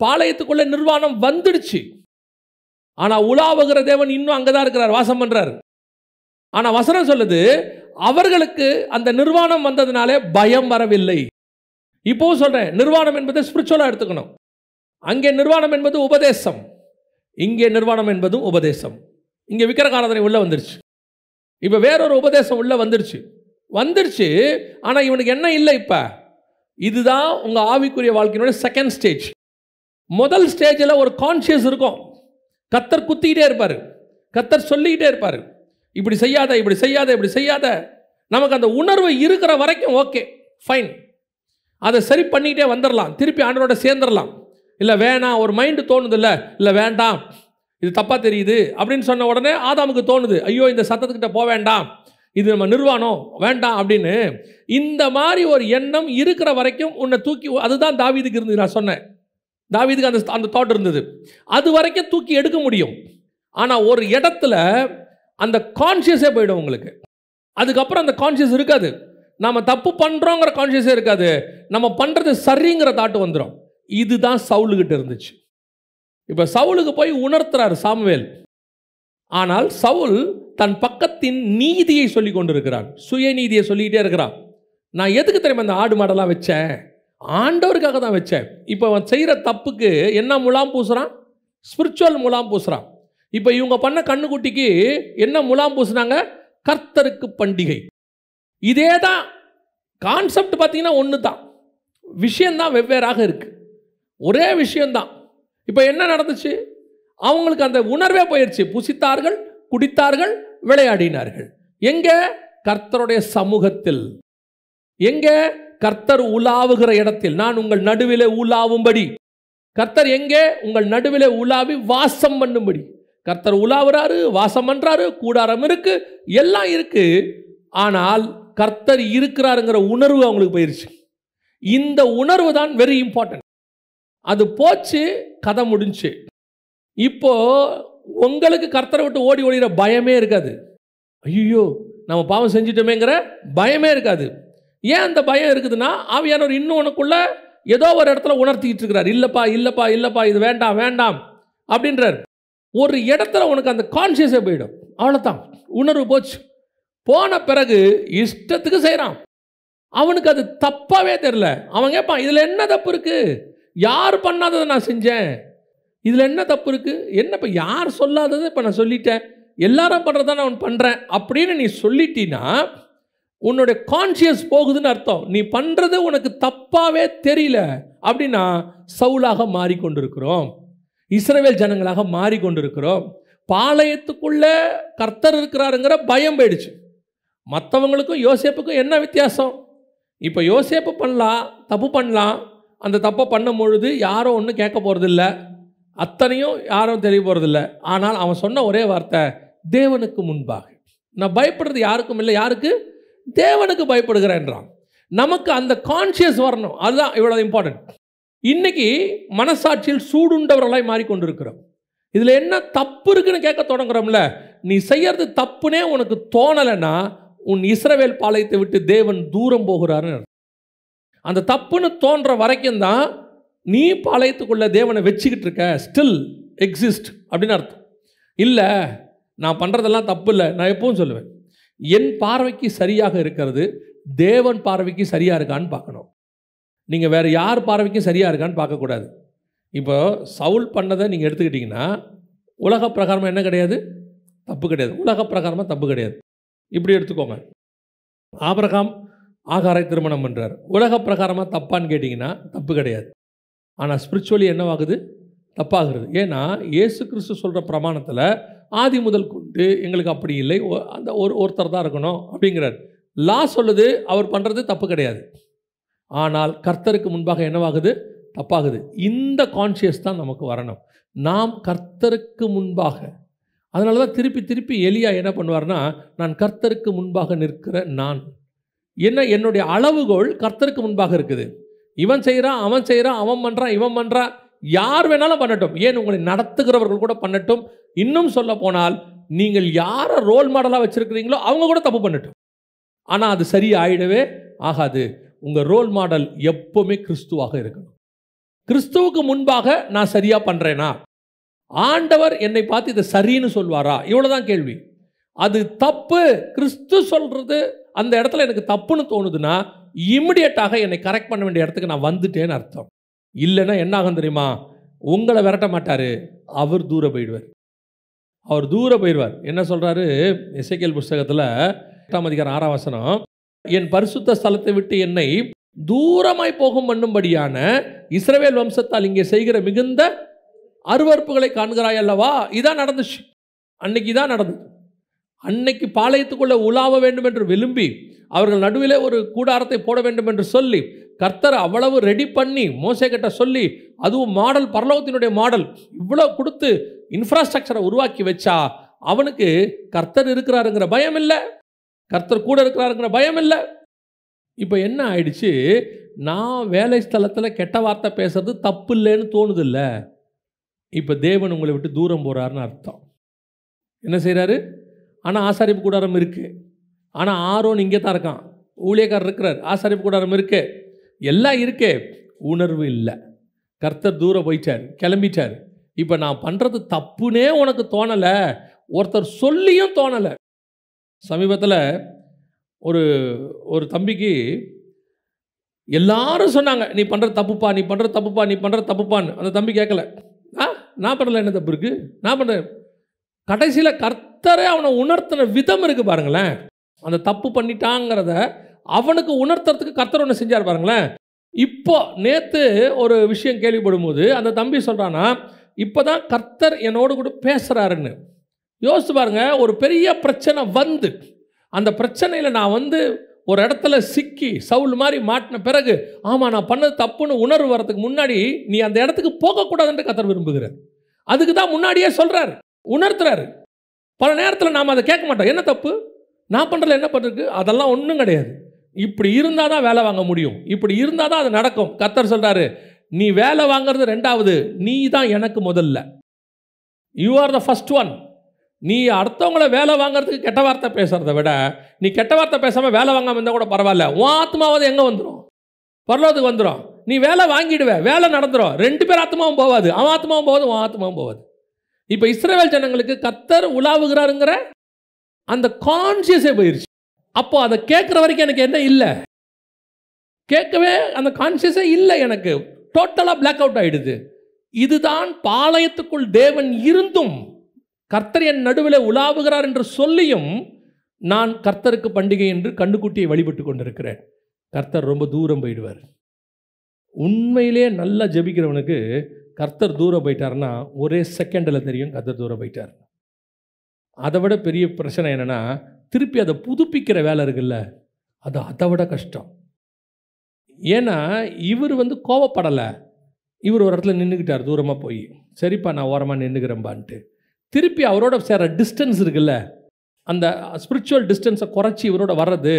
பாளையத்துக்குள்ள நிர்வாணம் வந்துடுச்சு, ஆனால் உலாவுகிற தேவன் இன்னும் அங்கே தான் இருக்கிறார், வாசம் பண்ணுறார். ஆனால் வசனம் சொல்லுது, அவர்களுக்கு அந்த நிர்வாணம் வந்ததுனாலே பயம் வரவில்லை. இப்போவும் சொல்கிறேன், நிர்வாணம் என்பதை ஸ்பிரிச்சுவலாக எடுத்துக்கணும். அங்கே நிர்வாணம் என்பது உபதேசம், இங்கே நிர்வாணம் என்பதும் உபதேசம். இங்கே விக்கிரகாராதனை உள்ளே வந்துருச்சு, இப்போ வேறொரு உபதேசம் உள்ளே வந்துருச்சு. ஆனால் இவனுக்கு என்ன இல்லை, இப்போ இதுதான் உங்கள் ஆவிக்குரிய வாழ்க்கையினுடைய செகண்ட் ஸ்டேஜ். முதல் ஸ்டேஜில் ஒரு கான்ஷியஸ் இருக்கும், கர்த்தர் குத்திக்கிட்டே இருப்பார், கர்த்தர் சொல்லிக்கிட்டே இருப்பார், இப்படி செய்யாத, இப்படி செய்யாத, இப்படி செய்யாத. நமக்கு அந்த உணர்வு இருக்கிற வரைக்கும் ஓகே, ஃபைன், அதை சரி பண்ணிக்கிட்டே வந்துடலாம், திருப்பி ஆண்டவரோட சேர்ந்துடலாம். இல்லை வேணாம், ஒரு மைண்டு தோணுது, இல்லை வேண்டாம், இது தப்பாக தெரியுது அப்படின்னு சொன்ன உடனே ஆதாமுக்கு தோணுது, ஐயோ இந்த சத்தத்துக்கிட்ட போக வேண்டாம், இது நம்ம நிர்வாணம் வேண்டாம் அப்படின்னு. இந்த மாதிரி ஒரு எண்ணம் இருக்கிற வரைக்கும் உன்னை தூக்கி, அதுதான் தாவீதுக்கு இருந்தது. நான் சொன்னேன், தாவீதுக்கு அந்த தாட் இருந்தது, அது வரைக்கும் தூக்கி எடுக்க முடியும். ஆனால் ஒரு இடத்துல அந்த கான்ஷியஸே போயிடும் உங்களுக்கு. அதுக்கப்புறம் அந்த கான்ஷியஸ் இருக்காது. நம்ம தப்பு பண்ணுறோங்கிற கான்ஷியஸே இருக்காது. நம்ம பண்ணுறது சரிங்கிற தாட்டு வந்துடும். இதுதான் சவுலுக்கிட்ட இருந்துச்சு. இப்போ சவுலுக்கு போய் உணர்த்துறாரு சாமுவேல். ஆனால் சவுல் தன் பக்கத்தின் நீதியை சொல்லி கொண்டிருக்கிறான், சுயநீதியை சொல்லிக்கிட்டே இருக்கிறான். நான் எதுக்கு தெரியுமா இந்த ஆடு மாடெல்லாம் வச்சேன்? ஆண்டவருக்காக தான் வச்சேன். இப்போ அவன் செய்கிற தப்புக்கு என்ன முலாம் பூசுகிறான்? ஸ்பிரிச்சுவல் முலாம் பூசுகிறான். இப்போ இவங்க பண்ண கண்ணுக்குட்டிக்கு என்ன முலாம் பூசுனாங்க? கர்த்தருக்கு பண்டிகை. இதே தான் கான்செப்ட். பார்த்தீங்கன்னா ஒன்று தான், விஷயந்தான் வெவ்வேறாக இருக்குது, ஒரே விஷயந்தான். இப்போ என்ன நடந்துச்சு? அவங்களுக்கு அந்த உணர்வே போயிடுச்சு. புசித்தார்கள், குடித்தார்கள், விளையாடினார்கள். எங்கே? கர்த்தருடைய சமூகத்தில். எங்கே? கர்த்தர் உலாவுகிற இடத்தில். நான் உங்கள் நடுவிலே உலாவும்படி. கர்த்தர் எங்கே? உங்கள் நடுவிலே உலாவி வாசம் பண்ணும்படி. கர்த்தர் உலாவுறாரு, வாசம் பண்றாரு, கூடாரம் இருக்கு, எல்லாம் இருக்கு. ஆனால் கர்த்தர் இருக்கிறாருங்கிற உணர்வு அவங்களுக்கு போயிருச்சு. இந்த உணர்வு தான் வெரி இம்பார்ட்டன்ட். அது போச்சு, கதை முடிஞ்சு. இப்போ உங்களுக்கு கர்த்தரை விட்டு ஓடி ஓடிற பயமே இருக்காது. ஐயோ நம்ம பாவம் செஞ்சிட்டோமேங்கிற பயமே இருக்காது. ஏன் அந்த பயம் இருக்குதுன்னா, ஆவியானவர் இன்னும் உனக்குள்ள ஏதோ ஒரு இடத்துல உணர்த்திக்கிட்டு இருக்கிறார். இல்லப்பா இல்லப்பா இல்லப்பா இது வேண்டாம் வேண்டாம் அப்படின்றார். ஒரு இடத்துல உனக்கு அந்த கான்சியஸே போயிடும். அவ்வளோதான், உணர்வு போச்சு. போன பிறகு இஷ்டத்துக்கு செய்கிறான். அவனுக்கு அது தப்பாவே தெரியல. அவன் கேட்பான், இதில் என்ன தப்பு இருக்கு? யார் பண்ணாததை நான் செஞ்சேன், இதில் என்ன தப்பு இருக்கு? என்ன இப்போ யார் சொல்லாததை இப்போ நான் சொல்லிட்டேன், எல்லாரும் பண்ணுறதான் நான் பண்ணுறேன் அப்படின்னு நீ சொல்லிட்டீன்னா உன்னுடைய கான்சியஸ் போகுதுன்னு அர்த்தம். நீ பண்ணுறது உனக்கு தப்பாவே தெரியல அப்படின்னா சவுலாக மாறிக்கொண்டிருக்கிறோம், இஸ்ரவேல் ஜனங்களாக மாறிக்கொண்டிருக்கிறோம். பாளையத்துக்குள்ளே கர்த்தர் இருக்கிறாருங்கிற பயம் போயிடுச்சு. மற்றவங்களுக்கும் யோசேப்புக்கும் என்ன வித்தியாசம்? இப்போ யோசேப்பு பண்ணலாம், தப்பு பண்ணலாம். அந்த தப்பை பண்ணும் பொழுது யாரும் ஒன்றும் கேட்க போகிறதில்ல, அத்தனையும் யாரும் தெரிய போகிறதில்ல. ஆனால் அவன் சொன்ன ஒரே வார்த்தை, தேவனுக்கு முன்பாக. நான் பயப்படுறது யாருக்கும் இல்லை, யாருக்கு? தேவனுக்கு பயப்படுகிறேன்றான். நமக்கு அந்த கான்சியஸ் வரணும். அதுதான் இவ்வளோ இம்பார்ட்டன்ட். இன்னைக்கு மனசாட்சியில் சூடுண்டவர்களாய் மாறிக்கொண்டிருக்கிறோம். இதில் என்ன தப்பு இருக்குன்னு கேட்க தொடங்குறோம்ல. நீ செய்யறது தப்புனே உனக்கு தோணலைன்னா உன் இஸ்ரவேல் பாளையத்தை விட்டு தேவன் தூரம் போகிறாருன்னு. அந்த தப்புன்னு தோன்ற வரைக்கும் தான் நீ பாளையத்துக்குள்ள தேவனை வச்சுக்கிட்டு இருக்க, ஸ்டில் எக்ஸிஸ்ட் அப்படின்னு அர்த்தம். இல்லை நான் பண்ணுறதெல்லாம் தப்பு இல்லை. நான் எப்பவும் சொல்லுவேன், என் பார்வைக்கு சரியாக இருக்கிறது தேவன் பார்வைக்கு சரியாக இருக்கான்னு பார்க்கணும். நீங்கள் வேறு யார் பார்வைக்கும் சரியாக இருக்கான்னு பார்க்கக்கூடாது. இப்போ சவுல் பண்ணதை நீங்கள் எடுத்துக்கிட்டிங்கன்னா உலக பிரகாரமாக என்ன கிடையாது? தப்பு கிடையாது. உலக பிரகாரமாக தப்பு கிடையாது. இப்படி எடுத்துக்கோங்க. ஆபிரகாம் ஆகாரை திருமணம் பண்ணுறார். உலக பிரகாரமாக தப்பான்னு கேட்டிங்கன்னா தப்பு கிடையாது. ஆனால் ஸ்பிரிச்சுவலி என்னவாகுது? தப்பாகிறது. ஏன்னா இயேசு கிறிஸ்து சொல்கிற பிரமாணத்தில் ஆதி முதல் கொண்டு எங்களுக்கு அப்படி இல்லை, அந்த ஒருத்தர் தான் இருக்கணும் அப்படிங்கிறார். லா சொல்லுது அவர் பண்ணுறது தப்பு கிடையாது. ஆனால் கர்த்தருக்கு முன்பாக என்னவாகுது? தப்பாகுது. இந்த கான்ஷியஸ் தான் நமக்கு வரணும். நாம் கர்த்தருக்கு முன்பாக. அதனால தான் திருப்பி திருப்பி எலியா என்ன பண்ணுவார்னா, நான் கர்த்தருக்கு முன்பாக நிற்கிற நான். என்ன, என்னுடைய அளவுகோல் கர்த்தருக்கு முன்பாக இருக்குது. இவன் செய்கிறான், அவன் செய்கிறான், அவன் பண்ணுறான், இவன் பண்ணுறான், யார் வேணாலும் பண்ணட்டும். ஏன் உங்களை நடத்துகிறவர்கள் கூட பண்ணட்டும். இன்னும் சொல்ல போனால் நீங்கள் யாரை ரோல் மாடலாக வச்சுருக்கிறீங்களோ அவங்க கூட தப்பு பண்ணட்டும். ஆனால் அது சரி ஆயிடவே ஆகாது. உங்கள் ரோல் மாடல் எப்போவுமே கிறிஸ்துவாக இருக்கணும். கிறிஸ்துவுக்கு முன்பாக நான் சரியாக பண்ணுறேனா? ஆண்டவர் என்னை பார்த்து இதை சரின்னு சொல்வாரா? இவ்வளோதான் கேள்வி. அது தப்பு கிறிஸ்து சொல்கிறது அந்த இடத்துல எனக்கு தப்புன்னு தோணுதுன்னா இமிடியட்டாக என்னை கரெக்ட் பண்ண வேண்டிய இடத்துக்கு நான் வந்துட்டேன்னு அர்த்தம். இல்லைன்னா என்ன ஆகும் தெரியுமா? உங்களை விரட்ட மாட்டார், அவர் தூர போயிடுவார். அவர் தூர போயிடுவார். என்ன சொல்கிறாரு எசேக்கியேல் புஸ்தகத்தில் 8ஆம் அதிகாரம் 6ஆம் வசனம், என் பரிசுத்த ஸ்தலத்தை விட்டு என்னை தூரமாய் போகும் பண்ணும்படியான இஸ்ரவேல் வம்சத்தால் இங்கே செய்கிற மிகுந்த அருவருப்புகளை காண்கிறாய் அல்லவா? இதான் நடந்துச்சு. அன்னைக்கு தான் நடந்தது. அன்னைக்கு பாளையத்துக்குள்ளே உலாவ வேண்டும் என்று விரும்பி அவர்கள் நடுவிலே ஒரு கூடாரத்தை போட வேண்டும் என்று சொல்லி கர்த்தர் அவ்வளவு ரெடி பண்ணி மோசே கிட்ட சொல்லி, அதுவும் மாடல், பரலோகத்தினுடைய மாடல் இவ்வளோ கொடுத்து இன்ஃப்ராஸ்ட்ரக்சரை உருவாக்கி வச்சா அவனுக்கு கர்த்தர் இருக்கிறாருங்கிற பயம் இல்லை, கர்த்தர் கூட இருக்கிறாருங்கிற பயம் இல்லை. இப்போ என்ன ஆயிடுச்சு? நான் வேலை ஸ்தலத்தில் கெட்ட வார்த்தை பேசுறது தப்பு இல்லைன்னு தோணுது இல்லை. இப்போ தேவன் உங்களை விட்டு தூரம் போகிறாருன்னு அர்த்தம். என்ன செய்கிறாரு? ஆனால் ஆசாரிப்பு கூடாரம் இருக்குது, ஆனால் ஆரோன் இங்கே தான் இருக்கான், ஊழியக்காரர் இருக்கிறார், ஆசாரிப்பு கூடாரம் இருக்கு, எல்லாம் இருக்கே, உணர்வு இல்லை. கர்த்தர் தூரம் போயிட்டார், கிளம்பிட்டார். இப்போ நான் பண்ணுறது தப்புனே உனக்கு தோணலை, ஒருத்தர் சொல்லியும் தோணலை. சமீபத்தில் ஒரு தம்பிக்கு எல்லாரும் சொன்னாங்க, நீ பண்ணுற தப்புப்பா, நீ பண்ணுற தப்புப்பா, நீ பண்ணுற தப்புப்பான்னு. அந்த தம்பி கேட்கல, நான் பண்ணல, என்ன தப்பு இருக்குது, நான் பண்ணுறேன். கடைசியில் கர்த்தரே அவனை உணர்த்தின விதம் இருக்குது பாருங்களேன். அந்த தப்பு பண்ணிட்டாங்கிறத அவனுக்கு உணர்த்துறதுக்கு கர்த்தர் ஒன்று செஞ்சார் பாருங்களேன். இப்போ நேற்று ஒரு விஷயம் கேள்விப்படும் போது அந்த தம்பி சொல்கிறான்னா, இப்போ தான் கர்த்தர் என்னோடு கூட பேசுகிறாருன்னு. யோசிச்சு பாருங்க, ஒரு பெரிய பிரச்சனை வந்து அந்த பிரச்சனையில் நான் ஒரு இடத்துல சிக்கி சவுல் மாதிரி மாட்டின பிறகு, ஆமாம் நான் பண்ணது தப்புன்னு உணர்வு வரதுக்கு முன்னாடி நீ அந்த இடத்துக்கு போகக்கூடாதுன்னு கர்த்தர் விரும்புகிறார். அதுக்கு தான் முன்னாடியே சொல்கிறார், உணர்த்துறாரு. பல நேரத்தில் நாம் அதை கேட்க மாட்டோம். என்ன தப்பு, நான் பண்ணுறல என்ன பண்ணுறது, அதெல்லாம் ஒன்றும் கிடையாது. இப்படி இருந்தால் தான் வேலை வாங்க முடியும், இப்படி இருந்தால் தான் அது நடக்கும். கர்த்தர் சொல்கிறாரு, நீ வேலை வாங்கிறது ரெண்டாவது, நீ தான் எனக்கு முதல்ல. You are the first one. நீ அடுத்தவங்கள வேலை வாங்கிறதுக்கு கெட்ட வார்த்தை பேசுகிறத விட நீ கெட்ட வார்த்தை பேசாமல் வேலை வாங்காமல் இருந்தால் கூட பரவாயில்ல. உன் ஆத்மாவது எங்கே வந்துடும், பரலோகத்துக்கு வந்துடும். நீ வேலை வாங்கிடுவேன், வேலை நடந்துடும், ரெண்டு பேர் ஆத்மாவும் போவாது, அவன் ஆத்மாவும் போவாது, உன் ஆத்மாவும் போவாது. இப்போ இஸ்ரவேல் ஜனங்களுக்கு கர்த்தர் உலாவுகிறாருங்கிற அந்த கான்சியஸே போயிருச்சு. அப்போ அதை கேட்குற வரைக்கும் எனக்கு என்ன இல்லை, கேட்கவே அந்த கான்சியஸே இல்லை, எனக்கு டோட்டலாக பிளாக் அவுட் ஆகிடுது. இதுதான் பாளையத்துக்குள் தேவன் இருந்தும் கர்த்தர் என் நடுவில் உலாவுகிறார் என்று சொல்லியும் நான் கர்த்தருக்கு பண்டிகை என்று கண்ணுக்குட்டியை வழிபட்டு கொண்டிருக்கிறேன். கர்த்தர் ரொம்ப தூரம் போயிடுவார். உண்மையிலே நல்லா ஜெபிக்கிறவனுக்கு கர்த்தர் தூரம் போயிட்டார்னா ஒரே செகண்டில் தெரியும் கர்த்தர் தூரம் போயிட்டார். அதை விட பெரிய பிரச்சனை என்னென்னா, திருப்பி அதை புதுப்பிக்கிற வேலை இருக்குல்ல, அது அதை விட கஷ்டம். ஏன்னா இவர் கோவப்படலை, இவர் ஒரு இடத்துல நின்றுக்கிட்டார் தூரமாக போய், சரிப்பா நான் ஓரமாக நின்றுக்கிறேன்பான்ட்டு. திருப்பி அவரோட சேர டிஸ்டன்ஸ் இருக்குல்ல, அந்த ஸ்பிரிச்சுவல் டிஸ்டன்ஸை குறைச்சி இவரோட வர்றது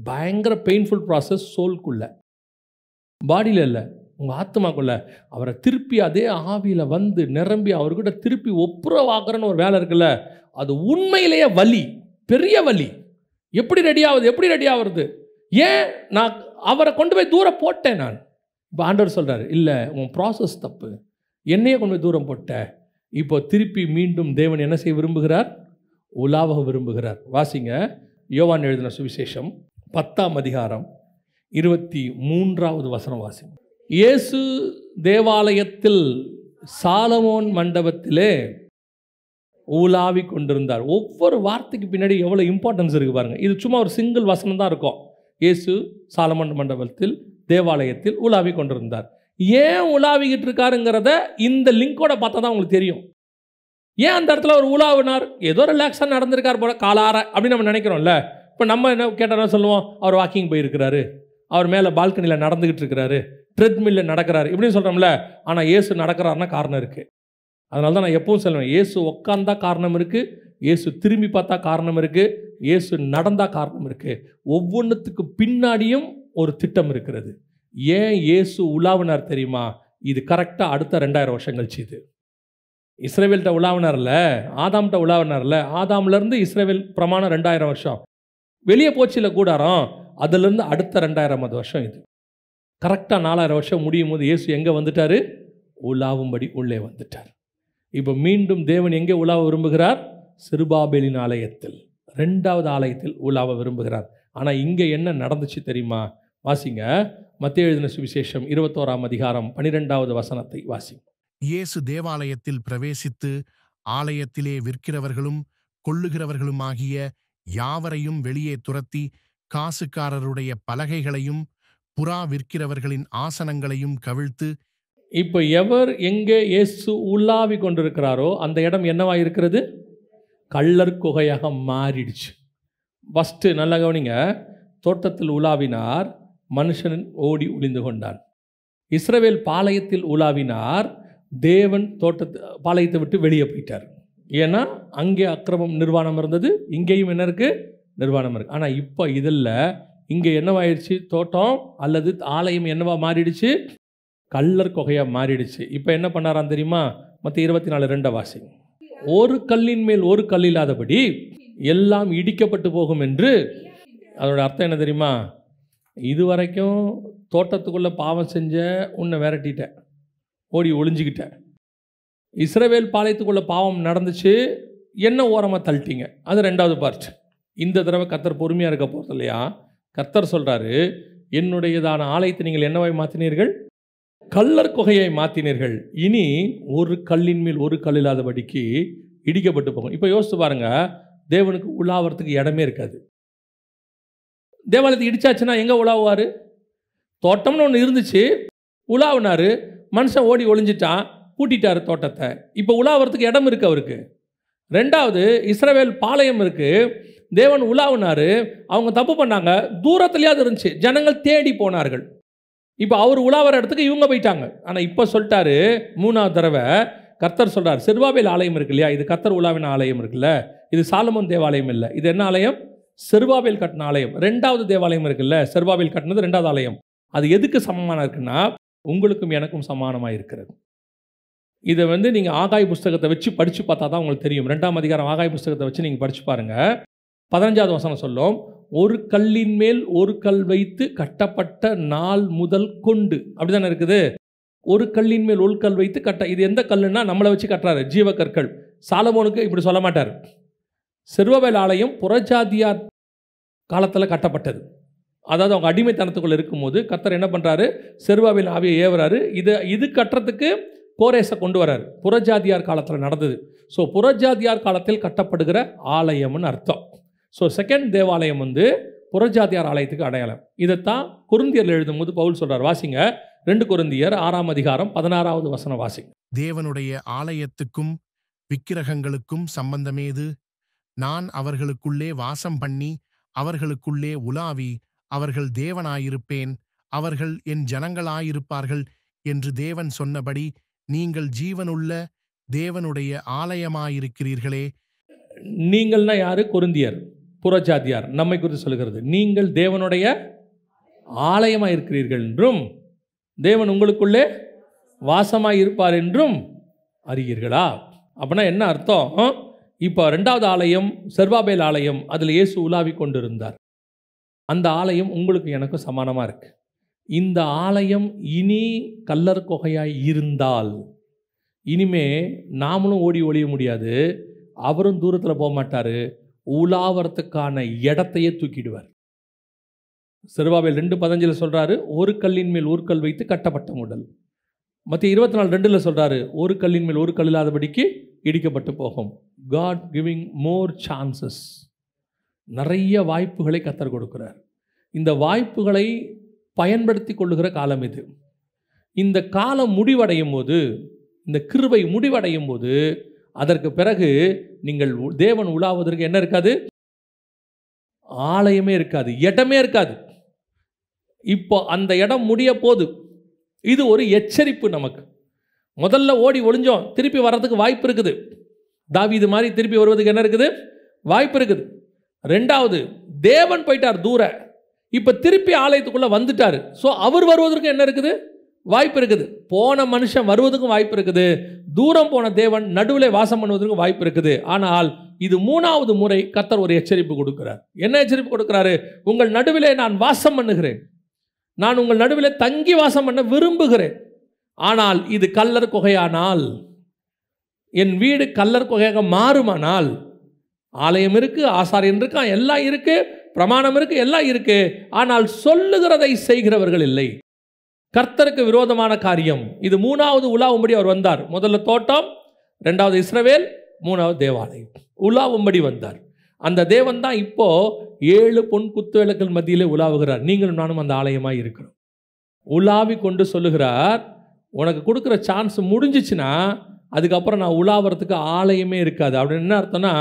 பயங்கர பெயின்ஃபுல் ப்ராசஸ். சோல்குள்ள, பாடியில் இல்லை, உங்கள் ஆத்மாக்குள்ள அவரை திருப்பி அதே ஆவியில் நிரம்பி அவர்கிட்ட திருப்பி ஒப்புரவாக்குறன்னு ஒரு வேலை இருக்குல்ல, அது உண்மையிலேயே வலி, பெரிய வலி. எப்படி ரெடி ஆகுது? ஏன் நான் அவரை கொண்டு போய் தூரம் போட்டேன். நான் இப்போ ஆண்டவர் சொல்கிறார், இல்லை உன் ப்ராசஸ் தப்பு, என்னையே கொண்டு போய் தூரம் போட்ட. இப்போ திருப்பி மீண்டும் தேவன் என்ன செய்ய விரும்புகிறார், உலாவ விரும்புகிறார். வாசிங்க, யோவான் எழுதின சுவிசேஷம் 10ஆம் அதிகாரம் 23வது வசனம் வாசிங்க. இயேசு தேவாலயத்தில் சாலமோன் மண்டபத்திலே உலாவி கொண்டிருந்தார். ஒவ்வொரு வார்த்தைக்கு பின்னாடி எவ்வளோ இம்பார்ட்டன்ஸ் இருக்குது பாருங்கள். இது சும்மா ஒரு சிங்கிள் வசனம் தான் இருக்கும். இயேசு சாலமோன் மண்டபத்தில் தேவாலயத்தில் உலாவி கொண்டிருந்தார். ஏன் உலாவிக்கிட்டு இருக்காருங்கிறத இந்த லிங்கோட பார்த்தா தான் உங்களுக்கு தெரியும். ஏன் அந்த இடத்துல ஒரு உலாவினார், ஏதோ ரிலாக்ஸாக நடந்திருக்கார் போல காலார அப்படின்னு நம்ம நினைக்கிறோம்ல. இப்போ நம்ம என்ன கேட்டால் சொல்லுவோம், அவர் வாக்கிங் போயிருக்கிறாரு, அவர் மேலே பால்கனியில் நடந்துக்கிட்டு இருக்கிறாரு, ட்ரெட்மில்லில் நடக்கிறாரு இப்படின்னு சொல்கிறோம்ல. ஆனால் இயேசு நடக்கிறாருன்னா காரணம் இருக்குது. அதனால தான் நான் எப்பவும் சொல்லுவேன், இயேசு உட்காந்தா காரணம் இருக்குது, இயேசு திரும்பி பார்த்தா காரணம் இருக்குது, இயேசு நடந்தால் காரணம் இருக்குது. ஒவ்வொன்றுத்துக்கு பின்னாடியும் ஒரு திட்டம் இருக்கிறது. ஏன் இயேசு உலாவினார் தெரியுமா? இது கரெக்டாக அடுத்த 2000 வருஷம் கழிச்சு. இது இஸ்ரவேல்கிட்ட உலாவினார்ல, ஆதாம்கிட்ட உலாவினார்ல, ஆதாம்லேருந்து இஸ்ரவேல் பிரமாணம் 2000 வருஷம், வெளியே போச்சில்ல கூடாரம், அதுலேருந்து அடுத்த 2000வது வருஷம். இது கரெக்டாக 4000 வருஷம் முடியும் போது இயேசு எங்கே வந்துட்டார், உலாவும்படி உள்ளே வந்துட்டார். இப்போ மீண்டும் தேவன் எங்கே உலாவ விரும்புகிறார், செருபாபேலின் ஆலயத்தில், 2வது ஆலயத்தில் உலாவ விரும்புகிறார். ஆனால் இங்கே என்ன நடந்துச்சு தெரியுமா? வாசிங்க, மத்தேயு எழுதின சுவிசேஷம் 21ஆம் அதிகாரம் 12வது வசனத்தை வாசிங்க. இயேசு தேவாலயத்தில் பிரவேசித்து ஆலயத்திலே விற்கிறவர்களும் கொள்ளுகிறவர்களுமாகிய யாவரையும் வெளியே துரத்தி காசுக்காரருடைய பலகைகளையும் புறா விற்கிறவர்களின் ஆசனங்களையும் கவிழ்த்து. இப்போ எவர் எங்கே இயேசு உலாவி கொண்டிருக்கிறாரோ அந்த இடம் என்னவா இருக்கிறது, கள்ளர் குகையாக மாறிடுச்சு. ஃபஸ்ட்டு நல்லா கவனிங்க, தோட்டத்தில் உலாவினார், மனுஷன் ஓடி ஒளிந்து கொண்டான். இஸ்ரவேல் பாளையத்தில் உலாவினார், தேவன் பாளையத்தை விட்டு வெளியே போயிட்டார். ஏன்னா அங்கே அக்கிரமம் நிர்வாணம் இருந்தது, இங்கேயும் என்ன இருக்குது, நிர்வாணம் இருக்குது. ஆனால் இப்போ இதில் இங்கே என்னவாயிடுச்சு, தோட்டம் அல்லது ஆலயம் என்னவா மாறிடுச்சு, கள்ளர் குகையாக மாறிடுச்சு. இப்போ என்ன பண்ணாராம் தெரியுமா? மத்தேயு 24:2 வாசிங்க. ஒரு கல்லின் மேல் ஒரு கல் இல்லாதபடி எல்லாம் இடிக்கப்பட்டு போகும் என்று அதோட அர்த்தம் என்ன தெரியுமா? இதுவரைக்கும் தோட்டத்துக்குள்ளே பாவம் செஞ்ச உன்னை விரட்டிட்டேன், ஓடி ஒளிஞ்சிக்கிட்டேன். இஸ்ரவேல் பாளையத்துக்குள்ளே பாவம் நடந்துச்சு, என்ன ஓரமாக தள்ளிட்டீங்க. அது 2வது பார்ட். இந்த தடவை கர்த்தர் பொறுமையாக இருக்க போகிறது இல்லையா? கர்த்தர் சொல்கிறாரு, என்னுடையதான ஆலயத்தை நீங்கள் என்னவாய் மாற்றினீர்கள்? கல்லர் குகையை மாற்றினீர்கள். இனி ஒரு கல்லின் மேல் ஒரு கல் இல்லாதபடிக்கு இடிக்கப்பட்டு போகும். இப்போ யோசித்து பாருங்கள், தேவனுக்கு உலாவறதுக்கு இடமே இருக்காது. தேவாலயத்தை இடிச்சாச்சுன்னா எங்கே உலாவுவார்? தோட்டம்னு ஒன்று இருந்துச்சு, உலாவினார், மனுஷன் ஓடி ஒளிஞ்சிட்டான், பூட்டிட்டார் தோட்டத்தை. இப்போ உலாவறதுக்கு இடம் இருக்குது அவருக்கு. 2வது, இஸ்ரவேல் பாளையம் இருக்குது, தேவன் உலாவினார், அவங்க தப்பு பண்ணாங்க, தூரத்துலையாவது இருந்துச்சு, ஜனங்கள் தேடி போனார்கள். இப்போ அவர் உலாவற இடத்துக்கு இவங்க போயிட்டாங்க. ஆனால் இப்போ சொல்லிட்டாரு, 3வது தடவை கர்த்தர் சொல்கிறார், செருபாபேல் ஆலயம் இருக்கு இல்லையா, இது கர்த்தர் உலாவின ஆலயம் இருக்குல்ல, இது சாலமோன் தேவாலயம் இல்லை, இது என்ன ஆலயம்? செருபாபேல் கட்டின ஆலயம். 2வது தேவாலயம் இருக்குல்ல, செருபாபேல் கட்டினது 2வது ஆலயம். அது எதுக்கு சமமான இருக்குன்னா, உங்களுக்கும் எனக்கும் சமானமாக இருக்கிறது. இதை நீங்கள் ஆகாய் புஸ்தகத்தை வச்சு படித்து பார்த்தா தான் உங்களுக்கு தெரியும். 2ஆம் அதிகாரம் ஆகாய் புஸ்தகத்தை வச்சு நீங்கள் படித்து பாருங்கள். 15வது வசனம் சொல்லும், ஒரு கல்லின் மேல் ஒரு கல் வைத்து கட்டப்பட்ட நாள் முதல் கொண்டு. அப்படி தானே இருக்குது? ஒரு கல்லின் மேல் ஒரு கல் வைத்து இது எந்த கல்லுன்னா நம்மளை வச்சு கட்டுறாரு, ஜீவ கற்கள். சாலமோனுக்கு இப்படி சொல்ல மாட்டார். செருபாபேல் ஆலயம் புறஜாதியார் காலத்தில் கட்டப்பட்டது. அதாவது அவங்க அடிமைத்தனத்துக்குள்ளே இருக்கும்போது கர்த்தர் என்ன பண்ணுறாரு, செருபாபேல் ஆவியை ஏவுறாரு. இது கட்டுறதுக்கு கோரேசை கொண்டு வராரு. புறஜாதியார் காலத்தில் நடந்தது. ஸோ புறஜாதியார் காலத்தில் கட்டப்படுகிற ஆலயம்னு அர்த்தம். ஸோ 2nd தேவாலயம் புறஜாதியார் ஆலயத்துக்கு அடையாளம். இதைத்தான் கொரிந்தியர் எழுதும்போது பவுல் சொல்கிறார். வாசிங்க, 2 கொரிந்தியர் 6ஆம் அதிகாரம் 16வது வசனம் வாசிங்க. தேவனுடைய ஆலயத்துக்கும் விக்கிரகங்களுக்கும் சம்பந்தமேது? நான் அவர்களுக்குள்ளே வாசம் பண்ணி அவர்களுக்குள்ளே உலாவி அவர்கள் தேவனாயிருப்பேன், அவர்கள் என் ஜனங்களாயிருப்பார்கள் என்று தேவன் சொன்னபடி நீங்கள் ஜீவனுள்ள தேவனுடைய ஆலயமாயிருக்கிறீர்களே. நீங்கள்னா யாரு? கொரிந்தியர், புறஜாதியார். நம்மை குறித்து சொல்கிறது, நீங்கள் தேவனுடைய ஆலயமாக இருக்கிறீர்கள் என்றும் தேவன் உங்களுக்குள்ளே வாசமாக இருப்பார் என்றும் அறியீர்களா? அப்படின்னா என்ன அர்த்தம்? இப்போ 2வது ஆலயம் செருபாபேல் ஆலயம், அதில் இயேசு உலாவி கொண்டிருந்தார். அந்த ஆலயம் உங்களுக்கு எனக்கும் சமானமாக இருக்குது. இந்த ஆலயம் இனி கல்லர் குகையாய் இருந்தால், இனிமே நாமளும் ஓடி ஒளிய முடியாது, அவரும் தூரத்தில் போக மாட்டார், உலாவறதுக்கான இடத்தையே தூக்கிடுவார். செருபாபேல் 2:15 சொல்கிறாரு, ஒரு கல்லின் மேல் ஒரு கல் வைத்து கட்டப்பட்ட முதல். மத்திய 24:2 சொல்கிறாரு, ஒரு கல்லின் மேல் ஒரு கல் இல்லாதபடிக்கு இடிக்கப்பட்டு போகும். God giving more chances. நிறைய வாய்ப்புகளை கர்த்தர் கொடுக்கிறார். இந்த வாய்ப்புகளை பயன்படுத்தி கொள்ளுகிற காலம் இது. இந்த காலம் முடிவடையும் போது, இந்த கிருபை முடிவடையும் போது, அதற்கு பிறகு நீங்கள் தேவன் உலாவதற்கு என்ன இருக்காது? ஆலயமே இருக்காது, இடமே இருக்காது. இப்போ அந்த இடம் முடிய போது. இது ஒரு எச்சரிப்பு நமக்கு. முதல்ல ஓடி ஒளிஞ்சோம், திருப்பி வர்றதுக்கு வாய்ப்பு இருக்குது. தாவீது மாதிரி திருப்பி வருவதுக்கு என்ன இருக்குது? வாய்ப்பு இருக்குது. 2வது, தேவன் போயிட்டார் தூர, இப்போ திருப்பி ஆலயத்துக்குள்ளே வந்துட்டார். ஸோ அவர் வருவதற்கு என்ன இருக்குது? வாய்ப்பு இருக்குது. போன மனுஷன் வருவதற்கும் வாய்ப்பு இருக்குது. தூரம் போன தேவன் நடுவில் வாசம் பண்ணுவதற்கும் வாய்ப்பு இருக்குது. ஆனால் இது 3வது முறை கர்த்தர் ஒரு எச்சரிப்பு கொடுக்கிறார். என்ன எச்சரிப்பு கொடுக்கிறாரு? உங்கள் நடுவிலே நான் வாசம் பண்ணுகிறேன், நான் உங்கள் நடுவில் தங்கி வாசம் பண்ண விரும்புகிறேன். ஆனால் இது கல்லர் குகையானால், என் வீடு கல்லர் குகையாக மாறுமானால், ஆலயம் இருக்கு, ஆசாரியன் இருக்கான், எல்லாம் இருக்கு, பிரமாணம் இருக்கு, எல்லாம் இருக்கு, ஆனால் சொல்லுகிறதை செய்கிறவர்கள் இல்லை. கர்த்தருக்கு விரோதமான காரியம். இது 3வது உலாவும்படி அவர் வந்தார். முதல்ல தோட்டம், 2வது இஸ்ரவேல், 3வது தேவாலயம். உலாவும்படி வந்தார். அந்த தேவன் தான் இப்போ 7 பொன் குத்து விளக்குகள் மத்தியிலே உலாவுகிறார். நீங்களும் நானும் அந்த ஆலயமாக இருக்கிறோம். உலாவி கொண்டு சொல்லுகிறார், உனக்கு கொடுக்குற சான்ஸ் முடிஞ்சிச்சுன்னா அதுக்கப்புறம் நான் உலாவறதுக்கு ஆலயமே இருக்காது. அப்படின்னு என்ன அர்த்தம்னா,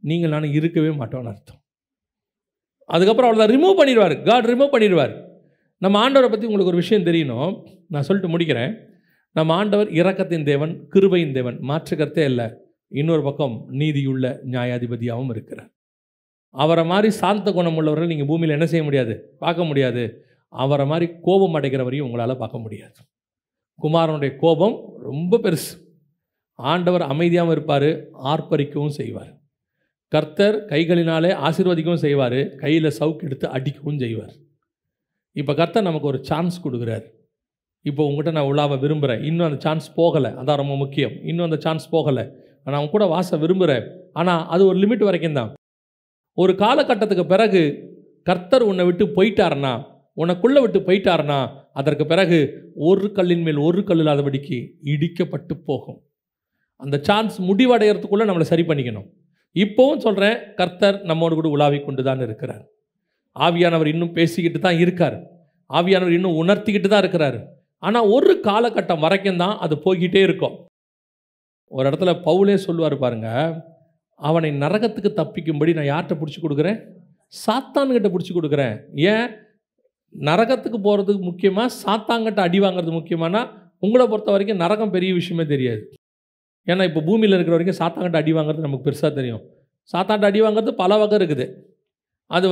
நீங்கள் நானும் இருக்கவே மாட்டோம்னு அர்த்தம். அதுக்கப்புறம் அவ்வளோதான், ரிமூவ் பண்ணிடுவார். காட் ரிமூவ் பண்ணிடுவார். நம்ம ஆண்டவரை பற்றி உங்களுக்கு ஒரு விஷயம் தெரியணும், நான் சொல்லிட்டு முடிக்கிறேன். நம்ம ஆண்டவர் இரக்கத்தின் தேவன், கிருபையின் தேவன், மாற்றுக்கருத்தே இல்லை. இன்னொரு பக்கம் நீதியுள்ள நியாயாதிபதியாகவும் இருக்கிறார். அவரை மாதிரி சாந்த குணம் உள்ளவர்கள் நீங்கள் பூமியில் என்ன செய்ய முடியாது? பார்க்க முடியாது. அவரை மாதிரி கோபம் அடைக்கிறவரையும் உங்களால் பார்க்க முடியாது. குமாரனுடைய கோபம் ரொம்ப பெருசு. ஆண்டவர் அமைதியாகவும் இருப்பார், ஆர்ப்பரிக்கவும் செய்வார். கர்த்தர் கைகளினாலே ஆசீர்வதிக்கவும் செய்வார், கையில் சவுக்கு எடுத்து அடிக்கவும் செய்வார். இப்போ கர்த்தர் நமக்கு ஒரு சான்ஸ் கொடுக்குறார். இப்போ உங்கள்கிட்ட நான் உலாவ விரும்புகிறேன், இன்னும் அந்த சான்ஸ் போகலை, அதான் ரொம்ப முக்கியம். இன்னும் அந்த சான்ஸ் போகலை, நான் அவங்க கூட வாச விரும்புகிறேன். ஆனால் அது ஒரு லிமிட் வரைக்கும் தான். ஒரு காலகட்டத்துக்கு பிறகு கர்த்தர் உன்னை விட்டு போயிட்டாருன்னா, உனக்குள்ளே விட்டு போயிட்டாருன்னா, அதற்கு பிறகு ஒரு கல்லின் மேல் ஒரு கல் இல்லாதபடிக்கு இடிக்கப்பட்டு போகும். அந்த சான்ஸ் முடிவடைகிறதுக்குள்ளே நம்மளை சரி பண்ணிக்கணும். இப்போவும் சொல்கிறேன், கர்த்தர் நம்மோடு கூட உலாவி கொண்டு தான் இருக்கிறார். ஆவியானவர் இன்னும் பேசிக்கிட்டு தான் இருக்கார், ஆவியானவர் இன்னும் உணர்த்திக்கிட்டு தான் இருக்கிறார். ஆனால் ஒரு காலகட்டம் வரைக்கும் தான் அது போய்கிட்டே இருக்கும். ஒரு இடத்துல பவுலே சொல்லுவார் பாருங்க, அவனை நரகத்துக்கு தப்பிக்கும்படி நான் யார்கிட்ட பிடிச்சி கொடுக்குறேன்? சாத்தான்கிட்ட பிடிச்சி கொடுக்குறேன். ஏன் நரகத்துக்கு போகிறதுக்கு முக்கியமாக சாத்தான்கிட்ட அடி வாங்கிறது முக்கியமானா, உங்களை பொறுத்த வரைக்கும் நரகம் பெரிய விஷயமே தெரியாது. ஏன்னா இப்போ பூமியில் இருக்கிற வரைக்கும் சாத்தான்கிட்ட அடி வாங்கிறது நமக்கு பெருசாக தெரியும். சாத்தான்கிட்ட அடி வாங்கிறது பல வகை இருக்குது. அது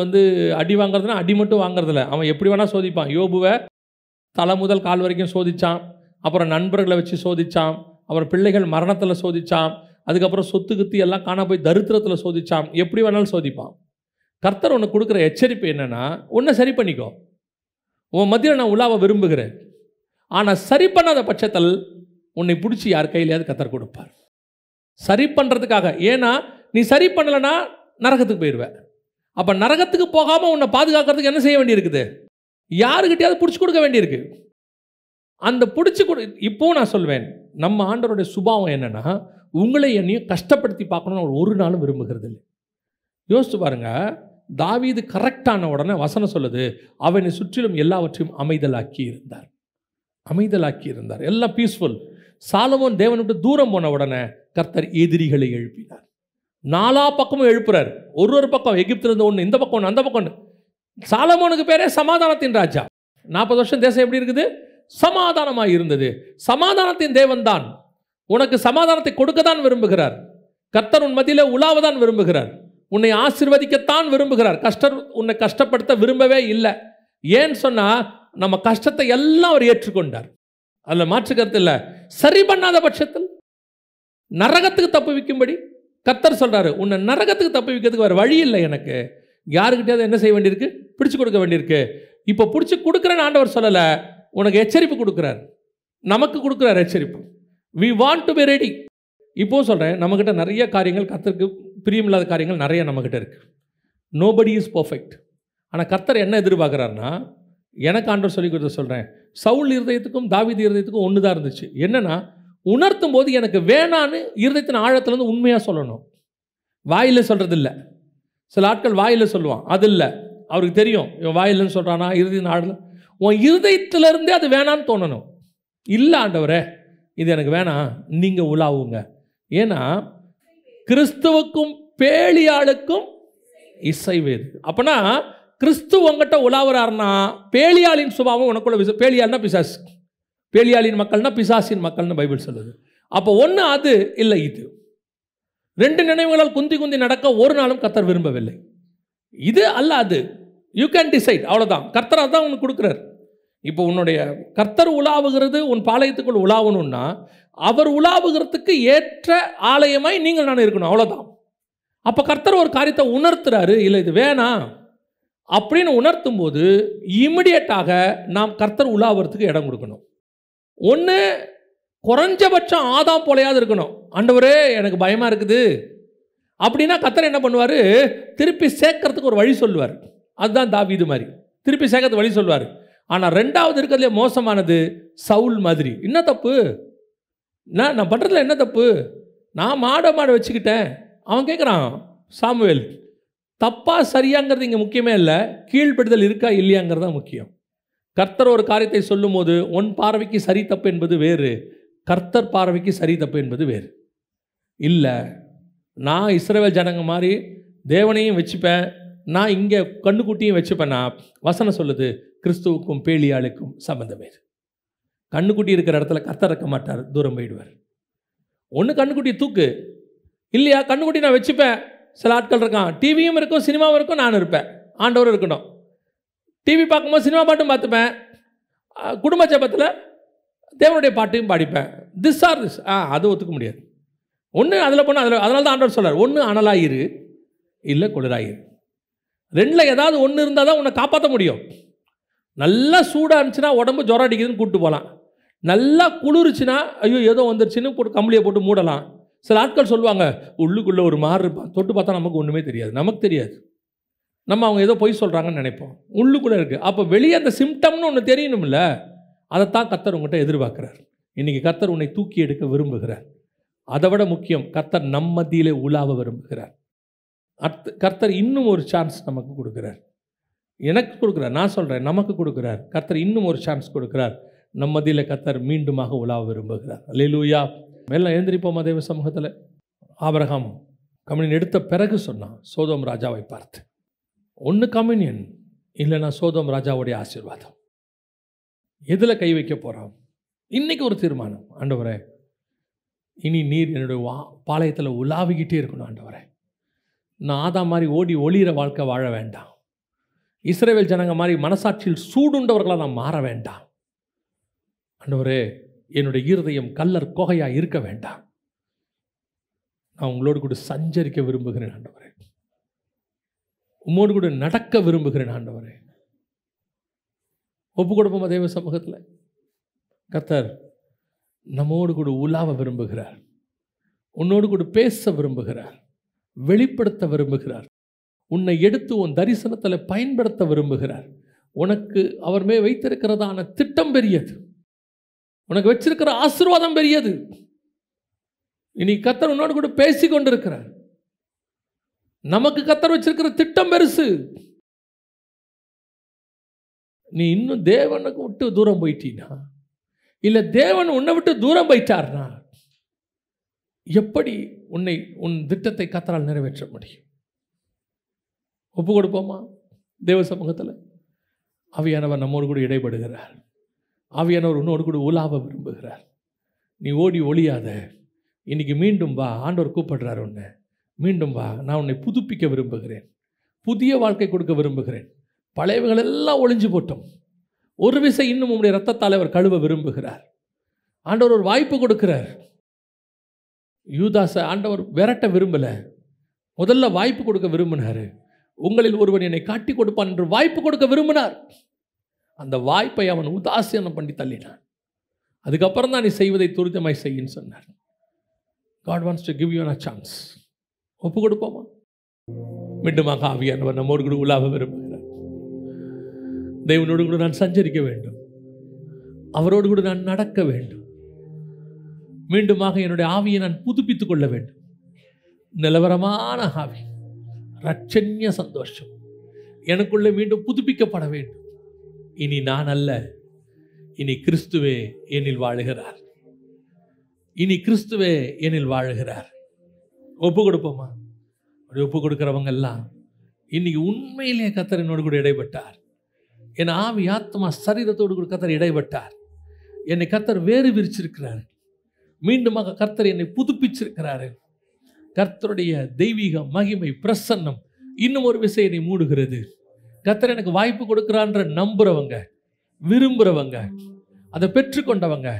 அடி வாங்கிறதுனா அடி மட்டும் வாங்குறதில்ல, அவன் எப்படி வேணால் சோதிப்பான். யோபுவை தலை முதல் கால் வரைக்கும் சோதித்தான், அப்புறம் நண்பர்களை வச்சு சோதித்தான், அப்புறம் பிள்ளைகள் மரணத்தில் சோதித்தான், அதுக்கப்புறம் சொத்து கித்து எல்லாம் காண போய் தரித்திரத்தில் சோதித்தான். எப்படி வேணாலும் சோதிப்பான். கர்த்தர் உனக்கு கொடுக்குற எச்சரிப்பு என்னென்னா, உன்னை சரி பண்ணிக்கோ. உன் மத்தியில் நான் உலாவ விரும்புகிறேன், ஆனால் சரி பண்ணாத பட்சத்தில் உன்னை பிடிச்சி யார் கையிலையாவது கர்த்தர் கொடுப்பார் சரி பண்ணுறதுக்காக. ஏன்னா நீ சரி பண்ணலைன்னா நரகத்துக்கு போயிடுவேன். அப்போ நரகத்துக்கு போகாமல் உன்னை பாதுகாக்கிறதுக்கு என்ன செய்ய வேண்டியிருக்குது? யாருக்கிட்டையாவது பிடிச்சி கொடுக்க வேண்டியிருக்கு. அந்த பிடிச்சி இப்போவும் நான் சொல்வேன், நம்ம ஆண்டவருடைய சுபாவம் என்னென்னா, உங்களை என்னையும் கஷ்டப்படுத்தி பார்க்கணும்னு ஒரு நாளும் விரும்புகிறது இல்லை. யோசிச்சு பாருங்க, தாவீது கரெக்டான உடனே வசனம் சொல்லுது, அவனை சுற்றிலும் எல்லாவற்றையும் அமைதலாக்கி இருந்தார். அமைதலாக்கி இருந்தார், எல்லாம் பீஸ்ஃபுல். சாலமோன் தேவனை விட்டு தூரம் போன உடனே கர்த்தர் எதிரிகளை எழுப்பினார். நாலா பக்கமும் எழுப்புறார். ஒரு பக்கம் எகிப்திலிருந்து ஒன்று, இந்த பக்கம் ஒன்று, அந்த பக்கம் ஒன்று. சாலமோனுக்கு பேரே சமாதானத்தின் ராஜா. 40 வருஷம் தேசம் எப்படி இருக்குது? சமாதானமாக இருந்தது. சமாதானத்தின் தேவன் தான் உனக்கு சமாதானத்தை கொடுக்க தான் விரும்புகிறார். கர்த்தர் உன் மத்தியில் உலாவதான் விரும்புகிறார், உன்னை ஆசீர்வதிக்கத்தான் விரும்புகிறார். உன்னை கஷ்டப்படுத்த விரும்பவே இல்லை. ஏன்னு சொன்னால் நம்ம கஷ்டத்தை எல்லாம் அவர் ஏற்றுக்கொண்டார், அதில் மாற்று கருத்து இல்லை. சரி பண்ணாத பட்சத்தில் நரகத்துக்கு தப்பு வைக்கும்படி கர்த்தர் சொல்கிறாரு, உன்னை நரகத்துக்கு தப்பு வைக்கிறதுக்கு வேறு வழி இல்லை. எனக்கு யாருக்கிட்டையாவது என்ன செய்ய வேண்டியிருக்கு? பிடிச்சி கொடுக்க வேண்டியிருக்கு. இப்போ பிடிச்சி கொடுக்குறேன்னு ஆண்டவர் சொல்லலை, உனக்கு எச்சரிப்பு கொடுக்குறார். நமக்கு கொடுக்குறார் எச்சரிப்பு. we want to be ready. இப்போது சொல்கிறேன், நம்மக்கிட்ட நிறைய காரியங்கள், கர்த்தருக்கு பிரியமில்லாத காரியங்கள் நிறைய நம்மக்கிட்ட இருக்குது. Nobody is perfect. ஆனால் கர்த்தர் என்ன எதிர்பார்க்குறாருன்னா, எனக்கு ஆண்டவர் சொல்லி கொடுத்த சொல்கிறேன், சவுல் இருதயத்துக்கும் தாவீது இருதயத்துக்கும் ஒன்று தான் இருந்துச்சு. என்னென்னா, உணர்த்தும் போது எனக்கு வேணான்னு இருதயத்தின் ஆழத்துலேருந்து உண்மையாக சொல்லணும். வாயில் சொல்கிறது இல்லை. சில ஆட்கள் வாயில் சொல்லுவான், அது இல்லை. அவருக்கு தெரியும் இவன் வாயில்னு சொல்கிறானா இருதயத்தின் ஆழத்தில். உன் இருதயத்திலேருந்தே அது வேணான்னு தோணணும். இல்லை ஆண்டவரே, இது எனக்கு வேணாம், நீங்கள் உலாவுங்க. ஏன்னா கிறிஸ்துவுக்கும் பேலியாளுக்கும் இசைவேது. அப்போனா கிறிஸ்து உங்ககிட்ட உலாவுறாருன்னா பேலியாளின் சுபாவம் உனக்குள்ள. பேலியாள்னா பிசாசு, பேலியாளின் மக்கள்னா பிசாசின் மக்கள்னு பைபிள் சொல்லுது. அப்போ ஒன்று அது இல்லை இது. ரெண்டு நினைவுகளால் குந்தி குந்தி நடக்க ஒரு நாளும் கர்த்தர் விரும்பவில்லை. இது அல்ல அது. யூ கேன் டிசைட், அவ்வளோதான். கர்த்தர் அதான் உனக்கு கொடுக்குறார். இப்போ உன்னுடைய கர்த்தர் உலாவுகிறது உன் பாளையத்துக்குள் உலாவணும்னா அவர் உலாவுகிறதுக்கு ஏற்ற ஆலயமாய் நீங்கள் நான் இருக்கணும், அவ்வளோதான். அப்போ கர்த்தர் ஒரு காரியத்தை உணர்த்துறாரு, இல்லை இது வேணாம் அப்படின்னு உணர்த்தும் போது இமிடியட்டாக நாம் கர்த்தர் உலாவுறதுக்கு இடம் கொடுக்கணும். ஒன்று குறைஞ்சபட்சம் ஆதாம் போலையாவது இருக்கணும். ஆண்டவரே எனக்கு பயமாக இருக்குது அப்படின்னா கர்த்தர் என்ன பண்ணுவார்? திருப்பி சேர்க்கறதுக்கு ஒரு வழி சொல்லுவார். அதுதான் தாவீது மாதிரி திருப்பி சேர்க்கறதுக்கு வழி சொல்லுவார். ஆனால் ரெண்டாவது இருக்கிறதுலே மோசமானது சவுல் மாதிரி. என்ன தப்பு? நான் பண்ணுறதுல என்ன தப்பு? நான் மாடை வச்சுக்கிட்டேன். அவன் கேட்குறான், சாமுவேல் தப்பா சரியாங்கிறது இங்கே முக்கியமே இல்லை, கீழ்ப்படுதல் இருக்கா இல்லையாங்கிறது தான் முக்கியம். கர்த்தர் ஒரு காரியத்தை சொல்லும் போது உன் பார்வைக்கு சரி தப்பு என்பது வேறு, கர்த்தர் பார்வைக்கு சரி தப்பு என்பது வேறு. இல்லை நான் இஸ்ரவேல் ஜனங்க மாதிரி தேவனையும் வச்சுப்பேன், நான் இங்கே கண்ணுக்குட்டியும் வச்சுப்பேன்னா வசனம் சொல்லுது கிறிஸ்துவுக்கும் பேலியாளுக்கும் சம்பந்தம் வேறு. கண்ணுக்குட்டி இருக்கிற இடத்துல கர்த்தர் இருக்க மாட்டார், தூரம் போயிடுவார். ஒன்று கண்ணுக்குட்டியை தூக்கு, இல்லையா கண்ணுக்குட்டி நான் வச்சுப்பேன். சில ஆட்கள் இருக்கான், டிவியும் இருக்கும் சினிமாவும் இருக்கும், நான் இருப்பேன், ஆண்டவரும் இருக்கணும். டிவி பார்க்கும்போது சினிமா பாட்டும் பார்த்துப்பேன், குடும்ப ஜெபத்தில் தேவனுடைய பாட்டையும் பாடிப்பேன். திஸ் ஆர் திஸ் அது ஒத்துக்க முடியாது. ஒன்று அதில் போனால் அதில், அதனால தான் ஆண்டவர் சொல்கிறார், ஒன்று அனலாயிரு இல்லை குளிராயிரு. ரெண்டில் ஏதாவது ஒன்று இருந்தால் தான் உன்னை காப்பாற்ற முடியும். நல்லா சூடாக இருந்துச்சுன்னா உடம்பு ஜுரம் அடிக்குதுன்னு கூப்பிட்டு போகலாம். நல்லா குளிர்ச்சுன்னா ஐயோ ஏதோ வந்துருச்சுன்னு போட்டு கம்பளியை போட்டு மூடலாம். சில ஆட்கள் சொல்லுவாங்க உள்ளுக்குள்ளே ஒரு மாறு இருப்பான், தொட்டு பார்த்தா நமக்கு ஒன்றுமே தெரியாது. நமக்கு தெரியாது, நம்ம அவங்க ஏதோ பொய் சொல்கிறாங்கன்னு நினைப்போம். உள்ளுக்குள்ளே இருக்குது. அப்போ வெளியே அந்த சிம்டம்னு ஒன்று தெரியணும்ல, அதைத்தான் கர்த்தர் உங்கள்கிட்ட எதிர்பார்க்குறார். இன்றைக்கி கர்த்தர் உன்னை தூக்கி எடுக்க விரும்புகிறார். அதை விட முக்கியம், கர்த்தர் நம் மத்தியிலே உலாவ விரும்புகிறார். கர்த்தர் இன்னும் ஒரு சான்ஸ் நமக்கு கொடுக்குறார். எனக்கு கொடுக்குறார், நான் சொல்கிறேன், நமக்கு கொடுக்குறார். கர்த்தர் இன்னும் ஒரு சான்ஸ் கொடுக்குறார். நம் மத்தியில் கர்த்தர் மீண்டுமாக உலாவ விரும்புகிறார். அல்லேலூயா. மேலே எழுந்திரிப்போமா தேவ சமூகத்தில். ஆபிரகாம் கம்யூனியன் எடுத்த பிறகு சொன்னான் சோதோம் ராஜாவை பார்த்து, ஒன்று கம்யூனியன் இல்லைன்னா சோதோம் ராஜாவுடைய ஆசீர்வாதம். எதில் கை வைக்க போகிறான்? இன்றைக்கி ஒரு தீர்மானம். ஆண்டவரே, இனி நீர் என்னுடைய பாளையத்தில் உலாவிக்கிட்டே இருக்கணும். ஆண்டவரே, நான் ஆதாம் மாதிரி ஓடி ஒளிகிற வாழ்க்கை வாழ வேண்டாம். இஸ்ரவேல் ஜனங்க மாதிரி மனசாட்சியில் சூடுண்டவர்களாக நான் மாற வேண்டாம். ஆண்டவரே, என்னுடைய இருதயம் கல்லர் கோகையாக இருக்க வேண்டாம். நான் உங்களோடு கூட சஞ்சரிக்க விரும்புகிறேன் ஆண்டவரே. உம்மோடு கூட நடக்க விரும்புகிறேன் ஆண்டவரே. ஒப்பு கொடுப்போமா தேவ சமூகத்தில். கர்த்தர் நம்மோடு கூட உலாவ விரும்புகிறார். உன்னோடு கூட பேச விரும்புகிறார், வெளிப்படுத்த விரும்புகிறார். உன்னை எடுத்து உன் தரிசனத்தில் பயன்படுத்த விரும்புகிறார். உனக்கு அவர் மேல் வைத்திருக்கிறதான திட்டம் பெரியது. உனக்கு வச்சிருக்கிற ஆசீர்வாதம் பெரியது. இனி கர்த்தர் உன்னோடு கூட பேசி கொண்டிருக்கிறார். நமக்கு கர்த்தர் வச்சிருக்கிற திட்டம் பெருசு. நீ இன்னும் தேவனுக்கு விட்டு தூரம் போயிட்டீனா, இல்லை தேவன் உன்னை விட்டு தூரம் போயிட்டார்னா, எப்படி உன் திட்டத்தை கர்த்தரால் நிறைவேற்ற முடியும்? ஒப்பு கொடுப்போமா தேவ சமூகத்தில். ஆவியானவர் நம்மோடு கூட இடைப்படுகிறார். ஆவியானவர் உன்னோடு கூட உலாவ விரும்புகிறார். நீ ஓடி ஒளியாத. இன்னைக்கு மீண்டும் வா. ஆண்டவர் கூப்பிடுறார் உன்னை. மீண்டும் வா. நான் உன்னை புதுப்பிக்க விரும்புகிறேன். புதிய வாழ்க்கை கொடுக்க விரும்புகிறேன். பழையவைகள் எல்லாம் ஒளிஞ்சு போட்டோம். ஒரு விசை இன்னும் உங்களுடைய ரத்தத்தால் அவர் கழுவ விரும்புகிறார். ஆண்டவர் ஒரு வாய்ப்பு கொடுக்கிறார். யூதாசை ஆண்டவர் விரட்ட விரும்பல, முதல்ல வாய்ப்பு கொடுக்க விரும்பினார். உங்களில் ஒருவன் என்னை காட்டி கொடுப்பான் என்று வாய்ப்பு கொடுக்க விரும்பினார். அந்த வாய்ப்பை அவன் உதாசீனம் பண்ணி தள்ளினான். அதுக்கப்புறம் தான் நீ செய்வதை துரிதமாய் செய்யின்னு சொன்னார். God wants to give you a chance. ஒப்பு கொடுப்போமா? மீண்டுமாக ஆவியானவர் நம்மோடு கூட உலாவ விரும்புகிறார். தேவனோடு கூட நான் சஞ்சரிக்க வேண்டும். அவரோடு கூட நான் நடக்க வேண்டும். மீண்டுமாக என்னுடைய ஆவியை நான் புதுப்பித்துக் கொள்ள வேண்டும். நிலவரமான ஆவி, ரட்சண்ய சந்தோஷம் எனக்குள்ளே மீண்டும் புதுப்பிக்கப்பட வேண்டும். இனி நான் அல்ல, இனி கிறிஸ்துவே என்னில் வாழுகிறார். இனி கிறிஸ்துவே என்னில் வாழுகிறார். ஒப்பு கொடுப்போமா? ஒப்பு கொடுக்கிறவங்க எல்லாம் இன்னைக்கு உண்மையிலே கர்த்தர் என்னோடு கூட இடைப்பட்டார். என் ஆவி ஆத்மா சரீரத்தோடு கூட கர்த்தர் இடைப்பட்டார். என்னை கர்த்தர் வேறு விரிச்சிருக்கிறார். மீண்டுமாக கர்த்தர் என்னை புதுப்பிச்சிருக்கிறாரு. கர்த்தருடைய தெய்வீக மகிமை பிரசன்னம் இன்னும் ஒரு விஷயம் என்னை மூடுகிறது. கர்த்தர் எனக்கு வாய்ப்பு கொடுக்கிறான்ற நம்புறவங்க, விரும்புகிறவங்க, அதை பெற்றுக்கொண்டவங்க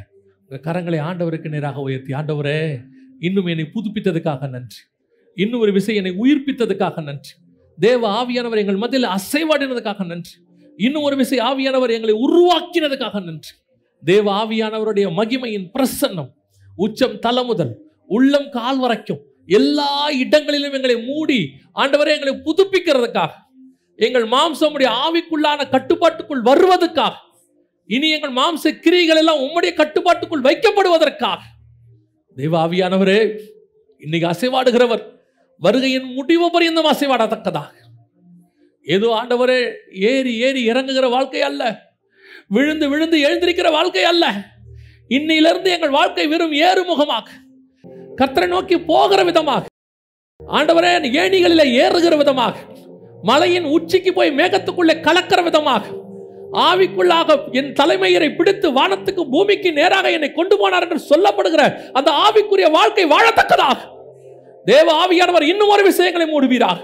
கரங்களை ஆண்டவருக்கு நேராக உயர்த்தி, ஆண்டவரே இன்னும் என்னை புதுப்பித்ததுக்காக நன்றி. இன்னும் ஒரு விஷயம் என்னை உயிர்ப்பித்ததுக்காக நன்றி. தேவ ஆவியானவர் எங்கள் மத்தியில் அசைவாடினதுக்காக நன்றி. இன்னும் ஒரு விஷயம் ஆவியானவர் எங்களை உருவாக்கினதுக்காக நன்றி. தேவ ஆவியானவருடைய மகிமையின் பிரசன்னம் உச்சம் தலை முதல் உள்ளம் கால் வரைக்கும் எல்லா இடங்களிலும் எங்களை மூடி ஆண்டவரே எங்களை புதுப்பிக்கிறதுக்காக, எங்கள் மாம்சமுடைய ஆவிக்குள்ளான கட்டுப்பாட்டுக்குள் வருவதற்காக, இனி எங்கள் மாம்ச கிரியைகள் எல்லாம் உம்முடைய கட்டுப்பாட்டுக்குள் வைக்கப்படுவதற்காக தேவ ஆவியானவரே இன்னைக்கு அசைவாடுகிறவர் வருகையின் முடிவு பரியந்தம் அசைவாடத்தக்கதாக. ஏதோ ஆண்டவரே ஏறி ஏறி இறங்குகிற வாழ்க்கை அல்ல, விழுந்து விழுந்து எழுந்திருக்கிற வாழ்க்கை அல்ல. இன்னையிலிருந்து எங்கள் வாழ்க்கை வெறும் ஏறுமுகமாக கர்த்தரை நோக்கி போகிற விதமாக, ஆண்டவரே ஏணிகளில் ஏறுகிற விதமாக, மலையின் உச்சிக்கு போய் மேகத்துக்குள்ளே கலக்கிற விதமாக, ஆவிக்குள்ளாக என் தலைமையரை பிடித்து வானத்துக்கு பூமிக்கு நேராக என்னை கொண்டு போனார் என்று சொல்லப்படுகிற அந்த ஆவிக்குரிய வாழ்க்கை வாழத்தக்கதாக தேவ ஆவியானவர் இன்னும் ஒரு விஷயங்களை மூடுவீராக,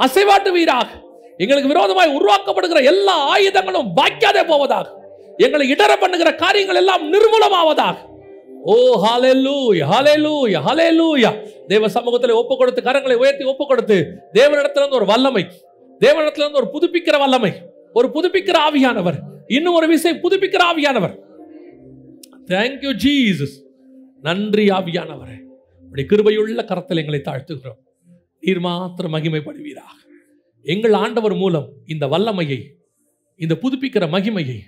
அசைவாட்டுவீராக. எங்களுக்கு விரோதமாய் உருவாக்கப்படுகிற எல்லா ஆயுதங்களும் வாய்க்காதே போவதாக, எங்களை இடர பண்ணுகிற காரியங்கள் எல்லாம் நிர்மூலமாவதாக. ஓ ஹalleluya, ஹalleluya, ஹalleluya. தேவ சமூகத்தில் ஒப்பு கொடுத்து கரங்களை உயர்த்தி ஒப்பு கொடுத்து தேவனிடத்துல இருந்து ஒரு வல்லமை, தேவனிடத்துல இருந்து ஒரு புதுப்பிக்கிற வல்லமை, ஒரு புதுப்பிக்கிற ஆவியானவர், இன்னும் ஒரு விஷயம் புதுப்பிக்கிற ஆவியானவர். Thank you Jesus. நன்றி ஆவியானவரே. உடைய கிருபையுள்ள கரத்தில் எங்களை தாழ்த்துகிறோம். நீர் மாத்திரம் மகிமைப்படுவீராக. எங்கள் ஆண்டவர் மூலம் இந்த வல்லமையை, இந்த புதுப்பிக்கிற மகிமையை,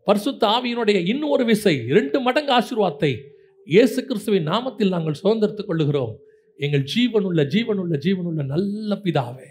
பரிசுத்த ஆவியினுடைய இன்னும் ஒரு விசை 2 மடங்கு ஆசீர்வாதத்தை இயேசு கிறிஸ்துவின் நாமத்தில் நாங்கள் சுதந்திரத்துக் கொள்ளுகிறோம். எங்கள் ஜீவனுள்ள நல்ல பிதாவே.